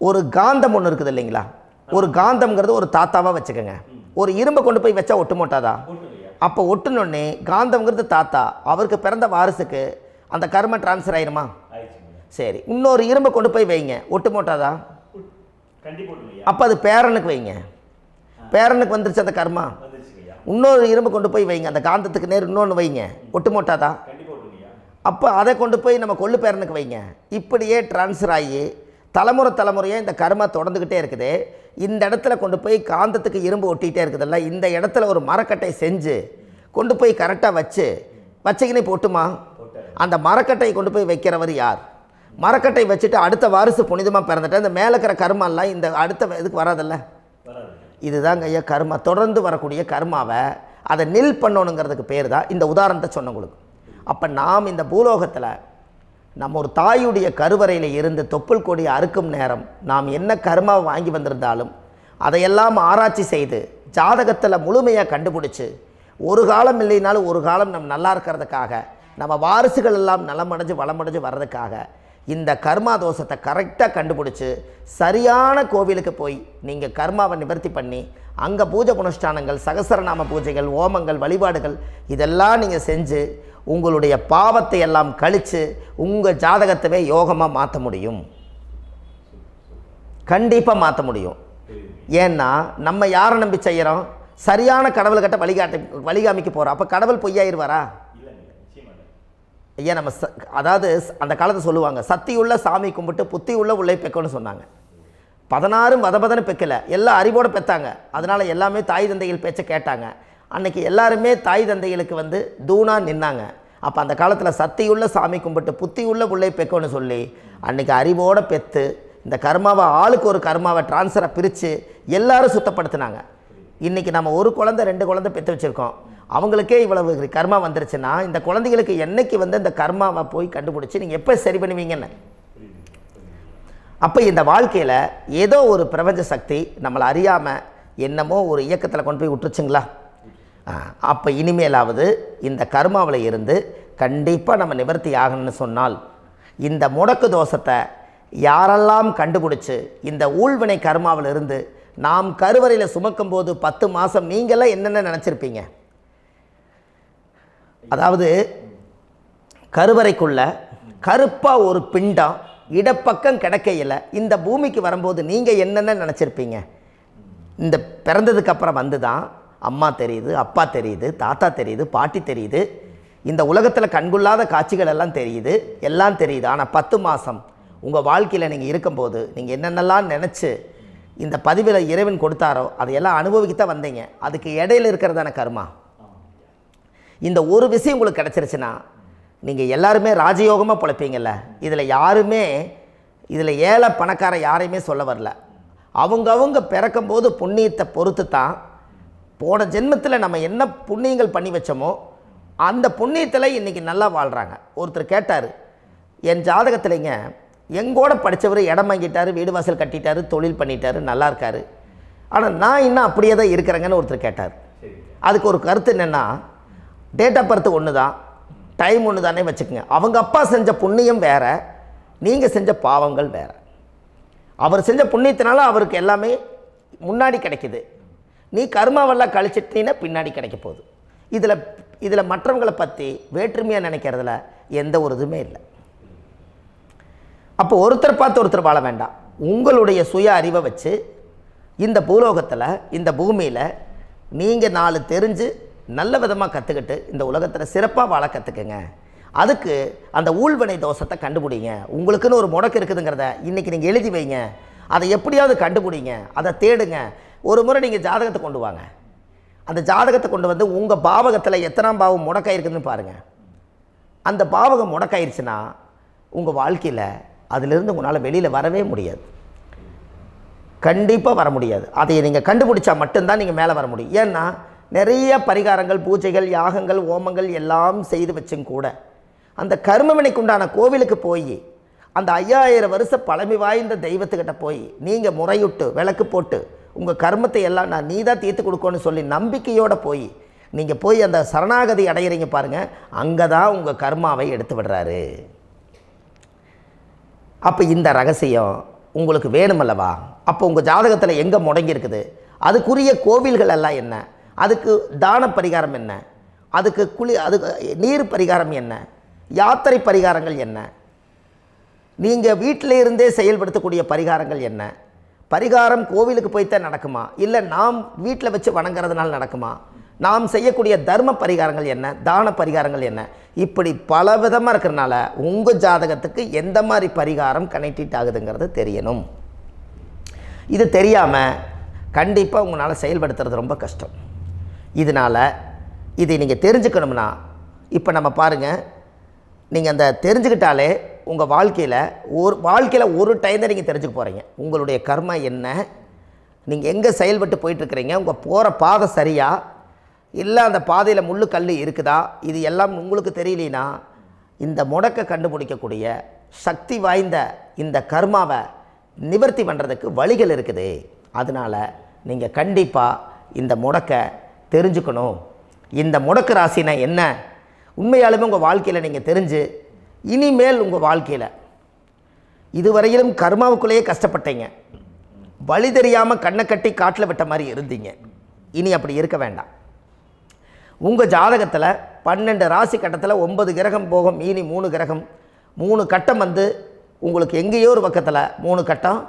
ஒரு காந்தம் ஒன்று இருக்குது இல்லைங்களா? ஒரு காந்தம்ங்கிறது ஒரு தாத்தாவாக வச்சுக்கோங்க. ஒரு இரும்பை கொண்டு போய் வச்சா ஒட்டு மோட்டாதா? அப்போ ஒட்டுனோடனே காந்தம்ங்கிறது தாத்தா, அவருக்கு பிறந்த வாரிசுக்கு அந்த கர்ம டிரான்ஸ்ஃபர் ஆயிருமா? சரி, இன்னொரு இரும்பை கொண்டு போய் வைங்க, ஒட்டு மோட்டாதா? அப்போ அது பேரனுக்கு வைங்க, பேரனுக்கு வந்துருச்சு அந்த கர்மா. இன்னொரு இரும்பை கொண்டு போய் வைங்க, அந்த காந்தத்துக்கு நேர் இன்னொன்று வைங்க, ஒட்டு மோட்டாதா? அப்போ அதை கொண்டு போய் நம்ம கொள்ளு பேரனுக்கு வைங்க. இப்படியே டிரான்ஸ்ஃபர் ஆகி தலைமுறையாக இந்த கர்மா தொடர்ந்துக்கிட்டே இருக்குது. இந்த இடத்துல கொண்டு போய் காந்தத்துக்கு இரும்பு ஒட்டிகிட்டே இருக்குதுல்ல, இந்த இடத்துல ஒரு மரக்கட்டை செஞ்சு கொண்டு போய் கரெக்டாக வச்சுக்கினே போட்டுமா? அந்த மரக்கட்டையை கொண்டு போய் வைக்கிறவர் யார்? மரக்கட்டை வச்சுட்டு அடுத்த வாரிசு புனிதமாக பிறந்துட்டு அந்த மேலே இருக்கிற கர்மாலாம் இந்த அடுத்த இதுக்கு வராதில்ல. இதுதாங்க ஐயா கர்மா. தொடர்ந்து வரக்கூடிய கர்மாவை அதை நில் பண்ணணுங்கிறதுக்கு பேர் தான் இந்த உதாரணத்தை சொன்னவங்களுக்கு. அப்போ நாம் இந்த பூலோகத்தில் நம்ம ஒரு தாயுடைய கருவறையில் இருந்து தொப்புள் கொடி அறுக்கும் நேரம் நாம் என்ன கர்மாவை வாங்கி வந்திருந்தாலும் அதையெல்லாம் ஆராய்ச்சி செய்து ஜாதகத்தில் முழுமையாக கண்டுபிடிச்சி ஒரு காலம் இல்லைனாலும் ஒரு காலம் நம்ம நல்லா இருக்கிறதுக்காக, நம்ம வாரிசுகள் எல்லாம் நலமடைஞ்சு வளமடைஞ்சு வர்றதுக்காக இந்த கர்மா தோஷத்தை கரெக்டாக கண்டுபிடிச்சி சரியான கோவிலுக்கு போய் நீங்கள் கர்மாவை நிவர்த்தி பண்ணி அங்கே பூஜை புனஸ்தானங்கள், சகசரநாம பூஜைகள், ஓமங்கள், வழிபாடுகள் இதெல்லாம் நீங்கள் செஞ்சு உங்களுடைய பாவத்தை எல்லாம் கழித்து உங்கள் ஜாதகத்தவே யோகமாக மாற்ற முடியும். கண்டிப்பாக மாற்ற முடியும். ஏன்னா நம்ம யாரை நம்பி செய்கிறோம்? சரியான கடவுள்கிட்ட வழிகாமிக்க போகிறோம். அப்போ கடவுள் பொய்யாயிருவாரா? ஐயா நம்ம அதாவது அந்த காலத்தை சொல்லுவாங்க, சத்தியுள்ள சாமி கும்பிட்டு புத்தி உள்ள உள்ளே பெக்கணும்னு சொன்னாங்க. 16 வதபதன்னு பெக்கலை, எல்லாம் அறிவோடு பெற்றாங்க. அதனால் எல்லாமே தாய் தந்தைகள் பேச்சை கேட்டாங்க. அன்றைக்கி எல்லாருமே தாய் தந்தைகளுக்கு தூணாக நின்னாங்க. அப்போ அந்த காலத்தில் சத்தியுள்ள சாமி கும்பிட்டு புத்தி உள்ள உள்ளே பெக்கணும்னு சொல்லி அன்றைக்கி அறிவோடு பெற்று இந்த கர்மாவை ஆளுக்கு ஒரு கர்மாவை டிரான்ஸ்ஃபரை பிரித்து எல்லாரும் சுத்தப்படுத்தினாங்க. இன்றைக்கி நம்ம ஒரு குழந்தை 2 குழந்தை பெற்று வச்சுருக்கோம். அவங்களுக்கே இவ்வளவு கர்மா வந்துருச்சுன்னா இந்த குழந்தைகளுக்கு என்னைக்கு இந்த கர்மாவை போய் கண்டுபிடிச்சி நீங்கள் எப்போ சரி பண்ணுவீங்கன்னு. அப்போ இந்த வாழ்க்கையில் ஏதோ ஒரு பிரபஞ்ச சக்தி நம்மளை அறியாமல் என்னமோ ஒரு இயக்கத்தில் கொண்டு போய் விட்டுருச்சுங்களா? அப்போ இனிமேலாவது இந்த கர்மாவில் இருந்து கண்டிப்பாக நம்ம நிவர்த்தி ஆகணும்னு சொன்னால் இந்த முடக்கு தோஷத்தை யாரெல்லாம் கண்டுபிடிச்சி இந்த ஊழ்வினை கர்மாவில் இருந்து நாம் கருவறையில் சுமக்கும் போது 10 மாதம் நீங்களாம் என்னென்ன நினச்சிருப்பீங்க? அதாவது கருவறைக்குள்ள கருப்பாக ஒரு பிண்டம் இடப்பக்கம் கிடக்கையில் இந்த பூமிக்கு வரும்போது நீங்கள் என்னென்ன நினச்சிருப்பீங்க? இந்த பிறந்ததுக்கு அப்புறம் வந்து தான் அம்மா தெரியுது, அப்பா தெரியுது, தாத்தா தெரியுது, பாட்டி தெரியுது, இந்த உலகத்தில் கண்கொள்ளாத காட்சிகள் எல்லாம் தெரியுது, எல்லாம் தெரியுது. ஆனால் 10 மாதம் உங்கள் வாழ்க்கையில் நீங்கள் இருக்கும்போது நீங்கள் என்னென்னலாம் நினச்சி இந்த பதிவில் இறைவன் கொடுத்தாரோ அதையெல்லாம் அனுபவிக்கத்தான் வந்தீங்க. அதுக்கு இடையில இருக்கிறதான கர்மா. இந்த ஒரு விஷயம் உங்களுக்கு கிடச்சிருச்சுன்னா நீங்கள் எல்லாருமே ராஜயோகமாக பிழைப்பீங்கள்ல. இதில் ஏழை பணக்கார யாரையுமே சொல்ல வரல. அவங்க பிறக்கும்போது புண்ணியத்தை பொறுத்து தான் போன ஜென்மத்தில் நம்ம என்ன புண்ணியங்கள் பண்ணி வச்சோமோ அந்த புண்ணியத்தில் இன்றைக்கி நல்லா வாழ்கிறாங்க. ஒருத்தர் கேட்டார், என் ஜாதகத்தில்ங்க எங்கூட படித்தவர் இடம் வாங்கிட்டார், வீடு வாசல் கட்டிட்டார், தொழில் பண்ணிட்டார், நல்லா இருக்கார், ஆனால் நான் இன்னும் அப்படியே தான் இருக்கிறேங்கன்னு ஒருத்தர் கேட்டார். அதுக்கு ஒரு கருத்து என்னென்னா, டேட் ஆஃப் பர்த் ஒன்று தான், டைம் ஒன்று தானே வச்சுக்கோங்க. அவங்க அப்பா செஞ்ச புண்ணியம் வேறு, நீங்கள் செஞ்ச பாவங்கள் வேறு. அவர் செஞ்ச புண்ணியத்தினால அவருக்கு எல்லாமே முன்னாடி கிடைக்கிது. நீ கர்மாவெல்லாம் கழிச்சிட்டினா பின்னாடி கிடைக்க போகுது. இதில் மற்றவங்களை பற்றி வேற்றுமையாக நினைக்கிறதுல எந்த ஒரு இதுவுமே இல்லை. அப்போ ஒருத்தர் பார்த்து ஒருத்தர் வாழ வேண்டாம். உங்களுடைய சுய அறிவை வச்சு இந்த பூலோகத்தில் இந்த பூமியில் நீங்கள் 4 தெரிஞ்சு நல்ல விதமாக கற்றுக்கிட்டு இந்த உலகத்தில் சிறப்பாக வாழ கற்றுக்குங்க. அதுக்கு அந்த ஊழ்வினை தோஷத்தை கண்டுபிடிங்க. உங்களுக்குன்னு ஒரு முடக்கு இருக்குதுங்கிறத இன்றைக்கி நீங்கள் எழுதி வைங்க. அதை எப்படியாவது கண்டுபிடிங்க, அதை தேடுங்க. ஒரு முறை நீங்கள் ஜாதகத்தை கொண்டு வாங்க. அந்த ஜாதகத்தை கொண்டு வந்து உங்கள் பாவகத்தில் எத்தனாம் பாவம் முடக்காயிருக்குதுன்னு பாருங்கள். அந்த பாவகம் முடக்காயிருச்சுன்னா உங்கள் வாழ்க்கையில் அதிலிருந்து உங்களால் வெளியில் வரவே முடியாது, கண்டிப்பாக வர முடியாது. அதை நீங்கள் கண்டுபிடிச்சா மட்டும்தான் நீங்கள் மேலே வர முடியும். ஏன்னா நிறைய பரிகாரங்கள், பூஜைகள், யாகங்கள், ஓமங்கள் எல்லாம் செய்து வச்சும் கூட அந்த கர்மவினைக்கு உண்டான கோவிலுக்கு போய் அந்த 5000 வருஷ பழமை வாய்ந்த தெய்வத்துக்கிட்ட போய் நீங்கள் முறையிட்டு விளக்கு போட்டு உங்கள் கர்மத்தை எல்லாம் நான் நீ தான் தீர்த்து கொடுக்கணும்னு சொல்லி நம்பிக்கையோடு நீங்கள் போய் அந்த சரணாகதி அடையிறீங்க பாருங்கள், அங்கே தான் உங்கள் கர்மாவை எடுத்து விடுறாரு. அப்போ இந்த ரகசியம் உங்களுக்கு வேணுமல்லவா? அப்போ உங்கள் ஜாதகத்தில் எங்கே முடங்கி அதுக்குரிய கோவில்கள் எல்லாம் என்ன, அதுக்கு தான பரிகாரம் என்ன, அதுக்கு நீர் பரிகாரம் என்ன, யாத்திரை பரிகாரங்கள் என்ன, நீங்கள் வீட்டில் இருந்தே செயல்படுத்தக்கூடிய பரிகாரங்கள் என்ன, பரிகாரம் கோவிலுக்கு போய்த்தான் நடக்குமா, இல்லை நாம் வீட்டில் வச்சு வணங்குறதுனால நடக்குமா, நாம் செய்யக்கூடிய தர்ம பரிகாரங்கள் என்ன, தான பரிகாரங்கள் என்ன, இப்படி பல விதமாக இருக்கிறனால உங்கள் ஜாதகத்துக்கு எந்த மாதிரி பரிகாரம் கனெக்ட் ஆகுதுங்கிறது தெரியணும். இது தெரியாமல் கண்டிப்பாக உங்களால் செயல்படுத்துறது ரொம்ப கஷ்டம். இதனால் இதை நீங்கள் தெரிஞ்சுக்கணும்னா இப்போ நம்ம பாருங்கள், நீங்கள் அந்த தெரிஞ்சுக்கிட்டாலே உங்கள் வாழ்க்கையில் ஒரு டைம் தான் நீங்கள் தெரிஞ்சுக்க போகிறீங்க. உங்களுடைய கர்மா என்ன, நீங்கள் எங்கே செயல்பட்டு போயிட்டுருக்கிறீங்க, உங்கள் போகிற பாதை சரியா இல்லை அந்த பாதையில் முள்ளு கல் இருக்குதா, இது எல்லாம் உங்களுக்கு தெரியலனா இந்த முடக்கை கண்டுபிடிக்கக்கூடிய சக்தி வாய்ந்த இந்த கர்மாவை நிவர்த்தி பண்ணுறதுக்கு வழிகள் இருக்குது. அதனால் நீங்கள் கண்டிப்பாக இந்த முடக்கை தெரிஞ்சுக்கணும். இந்த முடக்கு ராசினா என்ன உண்மையாலுமே உங்கள் வாழ்க்கையில் நீங்கள் தெரிஞ்சு இனிமேல் உங்கள் வாழ்க்கையில் இதுவரையிலும் கர்மாவுக்குள்ளேயே கஷ்டப்பட்டீங்க, வழி தெரியாமல் கண்ணை கட்டி காட்டில் விட்ட மாதிரி இருந்தீங்க. இனி அப்படி இருக்க வேண்டாம். உங்கள் ஜாதகத்தில் 12 ராசி கட்டத்தில் 9 கிரகம் போகும், மீனி 3 கிரகம், 3 கட்டம் உங்களுக்கு எங்கேயோ ஒரு பக்கத்தில் 3 கட்டம்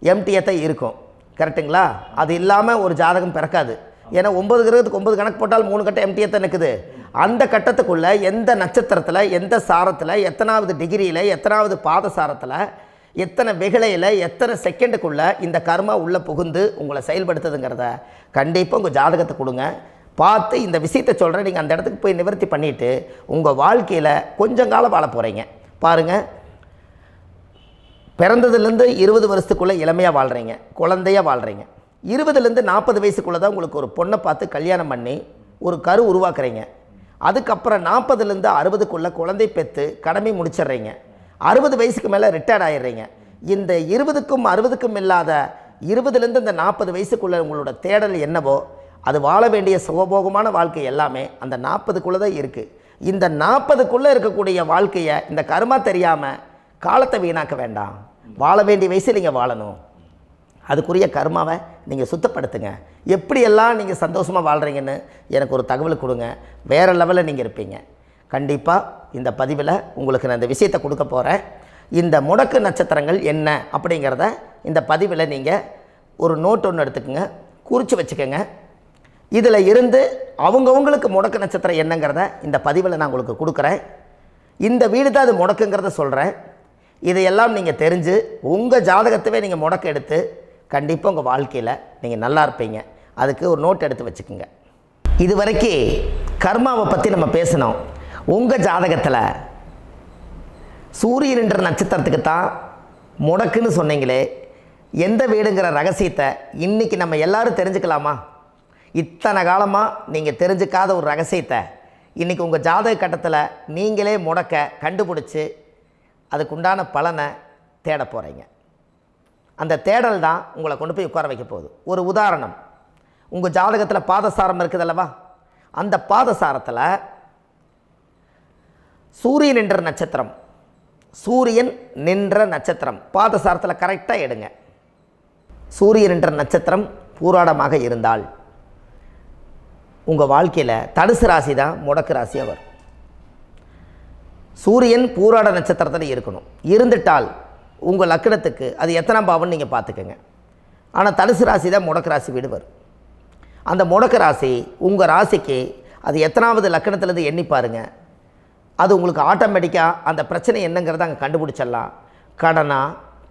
எம்டியாக தான் இருக்கும். கரெக்டுங்களா? அது இல்லாமல் ஒரு ஜாதகம் பிறக்காது. ஏன்னா 9 கிரகத்துக்கு 9 கணக்கு போட்டால் 3 கட்டம் எம்டியாக தான் நிற்குது. அந்த கட்டத்துக்குள்ளே எந்த நட்சத்திரத்தில், எந்த சாரத்தில், எத்தனாவது டிகிரியில், எத்தனாவது பாதசாரத்தில், எத்தனை வெகுளையில், எத்தனை செகண்டுக்குள்ளே இந்த கர்மா உள்ளே புகுந்து உங்களை செயல்படுத்துதுங்கிறத கண்டிப்பாக உங்கள் ஜாதகத்தை கொடுங்க. பார்த்து இந்த விஷயத்தை சொல்கிறேன், நீங்கள் அந்த இடத்துக்கு போய் நிவர்த்தி பண்ணிவிட்டு உங்கள் வாழ்க்கையில் கொஞ்சம் காலம் வாழ போகிறீங்க. பாருங்கள், பிறந்ததுலேருந்து 20 வருஷத்துக்குள்ளே இளமையாக வாழ்கிறீங்க, குழந்தையாக வாழ்கிறீங்க. 20லேருந்து 40 வயசுக்குள்ளே தான் உங்களுக்கு ஒரு பொண்ணை பார்த்து கல்யாணம் பண்ணி ஒரு கரு உருவாக்குறீங்க. அதுக்கப்புறம் 40லேருந்து 60க்குள்ளே குழந்தை பெற்று கடமை முடிச்சிடுறீங்க. 60 வயசுக்கு மேலே ரிட்டையர்ட் ஆகிடுறீங்க. இந்த 20க்கும் 60க்கும் இல்லாத 20லேருந்து இந்த 40 வயசுக்குள்ளே உங்களோட தேடல் என்னவோ அது வாழ வேண்டிய சுகபோகமான வாழ்க்கை எல்லாமே அந்த 40க்குள்ளே தான் இருக்குது. இந்த 40க்குள்ளே இருக்கக்கூடிய வாழ்க்கையை இந்த கர்மா தெரியாமல் காலத்தை வீணாக்க வேண்டாம். வாழ வேண்டிய வயசில் நீங்கள் வாழணும். அதுக்குரிய கர்மாவை நீங்கள் சுத்தப்படுத்துங்க. எப்படியெல்லாம் நீங்கள் சந்தோஷமாக வாழ்கிறீங்கன்னு எனக்கு ஒரு தகவல் கொடுங்க. வேறு லெவலில் நீங்கள் இருப்பீங்க. கண்டிப்பாக இந்த பதிவில் உங்களுக்கு நான் இந்த விஷயத்தை கொடுக்க போகிறேன். இந்த முடக்கு நட்சத்திரங்கள் என்ன அப்படிங்கிறத இந்த பதிவில் நீங்கள் ஒரு நோட் ஒன்று எடுத்துக்கோங்க, குறித்து வச்சுக்கோங்க. இதில் இருந்து அவங்கவுங்களுக்கு முடக்கு நட்சத்திரம் என்னங்கிறத இந்த பதிவில் நான் உங்களுக்கு கொடுக்குறேன். இந்த வீடு தான் அது முடக்குங்கிறத சொல்கிறேன். இதையெல்லாம் நீங்கள் தெரிஞ்சு உங்கள் ஜாதகத்தவே நீங்கள் முடக்கு எடுத்து கண்டிப்பாக உங்கள் வாழ்க்கையில் நீங்கள் நல்லா இருப்பீங்க. அதுக்கு ஒரு நோட் எடுத்து வச்சுக்கோங்க. இது வரைக்கும் கர்மாவை பற்றி நம்ம பேசினோம். உங்கள் ஜாதகத்தில் சூரியன் என்ற நட்சத்திரத்துக்கு தான் முடக்குன்னு சொன்னீங்களே, எந்த வீடுங்கிற ரகசியத்தை இன்றைக்கி நம்ம எல்லோரும் தெரிஞ்சுக்கலாமா? இத்தனை காலமாக நீங்கள் தெரிஞ்சுக்காத ஒரு ரகசியத்தை இன்றைக்கி உங்கள் ஜாதக கட்டத்தில் நீங்களே முடக்க கண்டுபிடிச்சி அதுக்குண்டான பலனை தேட போகிறீங்க. அந்த தேடல் தான் உங்களை கொண்டு போய் உட்கார வைக்க போகுது. ஒரு உதாரணம், உங்கள் ஜாதகத்தில் பாதசாரம் இருக்குது அல்லவா? அந்த பாதசாரத்தில் சூரியன் என்ற நட்சத்திரம், சூரியன் நின்ற நட்சத்திரம் பாதசாரத்தில் கரெக்டாக எடுங்க. சூரியன் என்ற நட்சத்திரம் பூராடமாக இருந்தால் உங்கள் வாழ்க்கையில் தனுசு ராசி தான் முடக்கு ராசியாக வரும். சூரியன் பூராட நட்சத்திரத்தில் இருக்கணும். இருந்துட்டால் உங்கள் லக்னத்துக்கு அது எத்தனாம் பாவம்னு நீங்கள் பார்த்துக்கோங்க. ஆனால் தனுசு ராசி தான் முடக்கு ராசி வீடு வரும். அந்த முடக்கு ராசி உங்கள் ராசிக்கு அது எத்தனாவது லக்னத்துலேருந்து எண்ணி பாருங்கள். அது உங்களுக்கு ஆட்டோமேட்டிக்காக அந்த பிரச்சனை என்னங்கிறத அங்கே கண்டுபிடிச்சிடலாம். கடனா,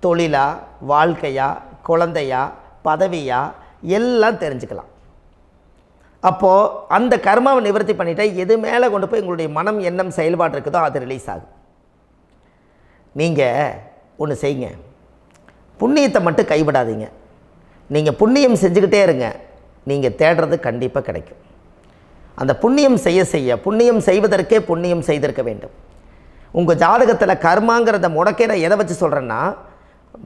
தொழிலா, வாழ்க்கையா, குழந்தையா, பதவியா எல்லாம் தெரிஞ்சுக்கலாம். அப்போது அந்த கர்மாவை நிவர்த்தி பண்ணிவிட்டு எது மேலே கொண்டு போய் உங்களுடைய மனம் எண்ணம் செயல்பாடு இருக்குதோ அது ரிலீஸ் ஆகும். நீங்கள் ஒன்று செய்யுங்க, புண்ணியத்தை மட்டும் கைவிடாதீங்க. நீங்கள் புண்ணியம் செஞ்சுக்கிட்டே இருங்க, நீங்கள் தேடுறது கண்டிப்பாக கிடைக்கும். அந்த புண்ணியம் செய்ய புண்ணியம் செய்வதற்கே புண்ணியம் செய்திருக்க வேண்டும். உங்கள் ஜாதகத்தில் கர்மாங்கிறத முடக்கே நான் எதை வச்சு சொல்கிறேன்னா,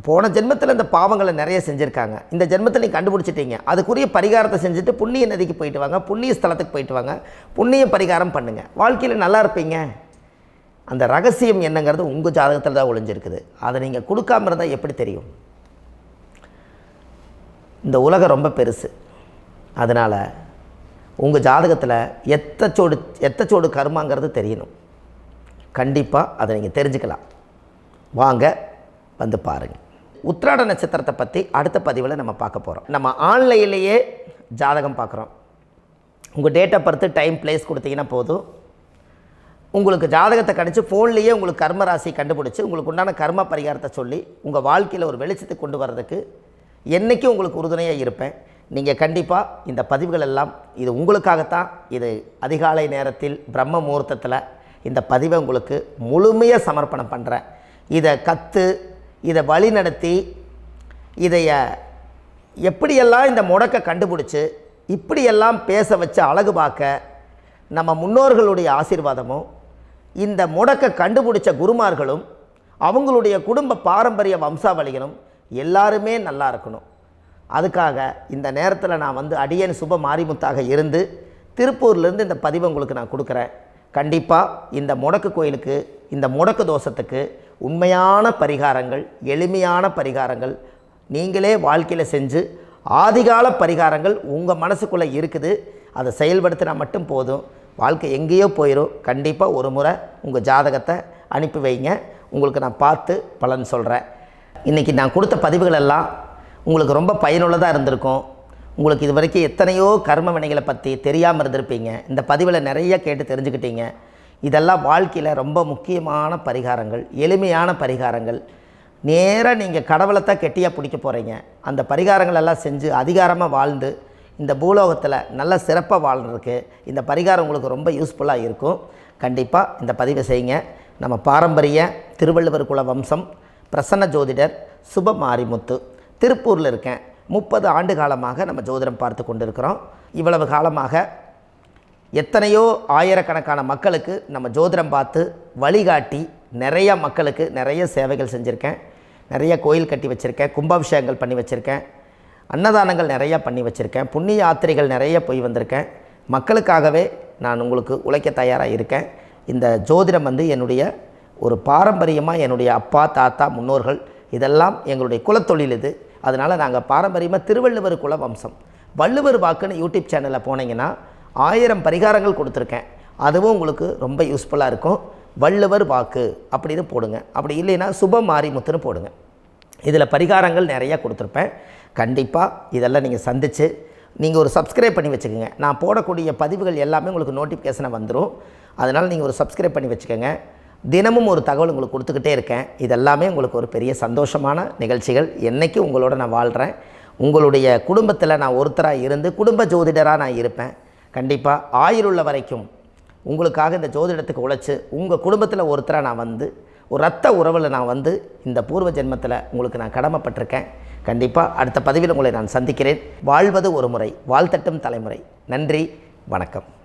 போன ஜென்மத்தில் இந்த பாவங்களை நிறைய செஞ்சுருக்காங்க. இந்த ஜென்மத்தில் நீங்கள் கண்டுபிடிச்சிட்டீங்க. அதுக்குரிய பரிகாரத்தை செஞ்சுட்டு புண்ணிய நதிக்கு போயிட்டு வாங்க, புண்ணிய ஸ்தலத்துக்கு போயிட்டு வாங்க, புண்ணிய பரிகாரம் பண்ணுங்கள். வாழ்க்கையில் நல்லா இருப்பீங்க. அந்த ரகசியம் என்னங்கிறது உங்கள் ஜாதகத்தில் தான் ஒளிஞ்சிருக்குது. அதை நீங்கள் கொடுக்காம இருந்தால் எப்படி தெரியும்? இந்த உலகம் ரொம்ப பெருசு. அதனால் உங்கள் ஜாதகத்தில் எத்தச்சோடு கர்மாங்கிறது தெரியணும். கண்டிப்பாக அதை நீங்கள் தெரிஞ்சுக்கலாம். வாங்க வந்து பாருங்கள். உத்திராட நட்சத்திரத்தை பற்றி அடுத்த பதிவில் நம்ம பார்க்க போகிறோம். நம்ம ஆன்லைன்லேயே ஜாதகம் பார்க்குறோம். உங்கள் date of birth, time, place கொடுத்தீங்கன்னா போதும். உங்களுக்கு ஜாதகத்தை கணிச்சு ஃபோன்லேயே உங்களுக்கு கர்ம ராசி கண்டுபிடிச்சி உங்களுக்கு உண்டான கர்ம பரிகாரத்தை சொல்லி உங்கள் வாழ்க்கையில் ஒரு வெளிச்சத்தை கொண்டு வர்றதுக்கு என்றைக்கும் உங்களுக்கு உறுதுணையாக இருப்பேன். நீங்கள் கண்டிப்பாக இந்த பதிவுகள் எல்லாம் இது உங்களுக்காகத்தான். இது அதிகாலை நேரத்தில் பிரம்ம முகூர்த்தத்தில் இந்த பதிவை உங்களுக்கு முழுமையாக சமர்ப்பணம் பண்ணுறேன். இதை இதை வழி நடத்தி இதைய எப்படியெல்லாம் இந்த முடக்க கண்டுபிடிச்சி இப்படியெல்லாம் பேச வச்சு அழகு பார்க்க நம்ம முன்னோர்களுடைய ஆசீர்வாதமும் இந்த முடக்க கண்டுபிடிச்ச குருமார்களும் அவங்களுடைய குடும்ப பாரம்பரிய வம்சாவளிகளும் எல்லாருமே நல்லா இருக்கணும். அதுக்காக இந்த நேரத்தில் நான் வந்து அடியேன் சுப மாரிமுத்தாக இருந்து திருப்பூர்லேருந்து இந்த பதிவை உங்களுக்கு நான் கொடுக்குறேன். கண்டிப்பாக இந்த முடக்கு கோயிலுக்கு, இந்த முடக்கு தோஷத்துக்கு உண்மையான பரிகாரங்கள், எளிமையான பரிகாரங்கள் நீங்களே வாழ்க்கையில் செஞ்சு ஆதிகால பரிகாரங்கள் உங்கள் மனசுக்குள்ளே இருக்குது. அதை செயல்படுத்தினா மட்டும் போதும், வாழ்க்கை எங்கேயோ போயிடும். கண்டிப்பாக ஒரு முறை உங்கள் ஜாதகத்தை அனுப்பி வைங்க, உங்களுக்கு நான் பார்த்து பலன் சொல்கிறேன். இன்றைக்கி நான் கொடுத்த பதிவுகள் எல்லாம் உங்களுக்கு ரொம்ப பயனுள்ளதாக இருந்திருக்கும். உங்களுக்கு இது வரைக்கும் எத்தனையோ கர்ம வினைகளை பற்றி தெரியாமல் இருந்திருப்பீங்க. இந்த பதிவில் நிறைய கேட்டு தெரிஞ்சுக்கிட்டீங்க. இதெல்லாம் வாழ்க்கையில் ரொம்ப முக்கியமான பரிகாரங்கள், எளிமையான பரிகாரங்கள். நேராக நீங்கள் கடவுளை தான் கெட்டியாக பிடிக்க போகிறீங்க. அந்த பரிகாரங்கள் எல்லாம் செஞ்சு அதிகாரமாக வாழ்ந்து இந்த பூலோகத்தில் நல்ல சிறப்பாக வாழ்கிறதுக்கு இந்த பரிகாரம் உங்களுக்கு ரொம்ப யூஸ்ஃபுல்லாக இருக்கும். கண்டிப்பாக இந்த பதிவை செய்யுங்க. நம்ம பாரம்பரிய திருவள்ளுவர் குல வம்சம், பிரசன்ன ஜோதிடர் சுப மாரிமுத்து, திருப்பூரில் இருக்கேன். 30 ஆண்டு காலமாக நம்ம ஜோதிடம் பார்த்து கொண்டு இருக்கிறோம். இவ்வளவு காலமாக எத்தனையோ ஆயிரக்கணக்கான மக்களுக்கு நம்ம ஜோதிடம் பார்த்து வழிகாட்டி நிறைய மக்களுக்கு நிறைய சேவைகள் செஞ்சுருக்கேன். நிறைய கோயில் கட்டி வச்சுருக்கேன், கும்பாபிஷேகங்கள் பண்ணி வச்சுருக்கேன், அன்னதானங்கள் நிறையா பண்ணி வச்சுருக்கேன், புண்ணிய யாத்திரைகள் நிறைய போய் வந்திருக்கேன். மக்களுக்காகவே நான் உங்களுக்கு உழைக்க தயாராக இருக்கேன். இந்த ஜோதிடம் வந்து என்னுடைய ஒரு பாரம்பரியமாக என்னுடைய அப்பா தாத்தா முன்னோர்கள் இதெல்லாம் எங்களுடைய குலத்தொழில். இது அதனால் நாங்கள் பாரம்பரியமாக திருவள்ளுவர் குல வம்சம். வள்ளுவர் வாக்குன்னு யூடியூப் சேனலில் போனீங்கன்னா 1000 பரிகாரங்கள் கொடுத்துருக்கேன். அதுவும் உங்களுக்கு ரொம்ப யூஸ்ஃபுல்லாக இருக்கும். வள்ளுவர் வாக்கு அப்படின்னு போடுங்க. அப்படி இல்லைன்னா சுப மாரிமுத்துன்னு போடுங்க. இதில் பரிகாரங்கள் நிறையா கொடுத்துருப்பேன். கண்டிப்பாக இதெல்லாம் நீங்கள் சந்தித்து நீங்கள் ஒரு சப்ஸ்கிரைப் பண்ணி வச்சுக்கோங்க. நான் போடக்கூடிய பதிவுகள் எல்லாமே உங்களுக்கு நோட்டிஃபிகேஷனை வந்துடும். அதனால் நீங்கள் ஒரு சப்ஸ்கிரைப் பண்ணி வச்சுக்கோங்க. தினமும் ஒரு தகவல் உங்களுக்கு கொடுத்துக்கிட்டே இருக்கேன். இதெல்லாமே உங்களுக்கு ஒரு பெரிய சந்தோஷமான நிகழ்ச்சிகள். என்றைக்கும் உங்களோட நான் வாழ்கிறேன். உங்களுடைய குடும்பத்தில் நான் ஒருத்தராக இருந்து குடும்ப ஜோதிடராக நான் இருப்பேன். கண்டிப்பாக ஆயுளுள்ள வரைக்கும் உங்களுக்காக இந்த ஜோதிடத்துக்கு உழைச்சி உங்கள் குடும்பத்தில் ஒருத்தராக நான் வந்து ஒரு ரத்த உறவில் நான் வந்து இந்த பூர்வ ஜென்மத்தில் உங்களுக்கு நான் கடமைப்பட்டிருக்கேன். கண்டிப்பாக அடுத்த பதிவில் உங்களை நான் சந்திக்கிறேன். வாழ்வது ஒரு முறை, வாழ்த்தட்டும் தலைமுறை. நன்றி, வணக்கம்.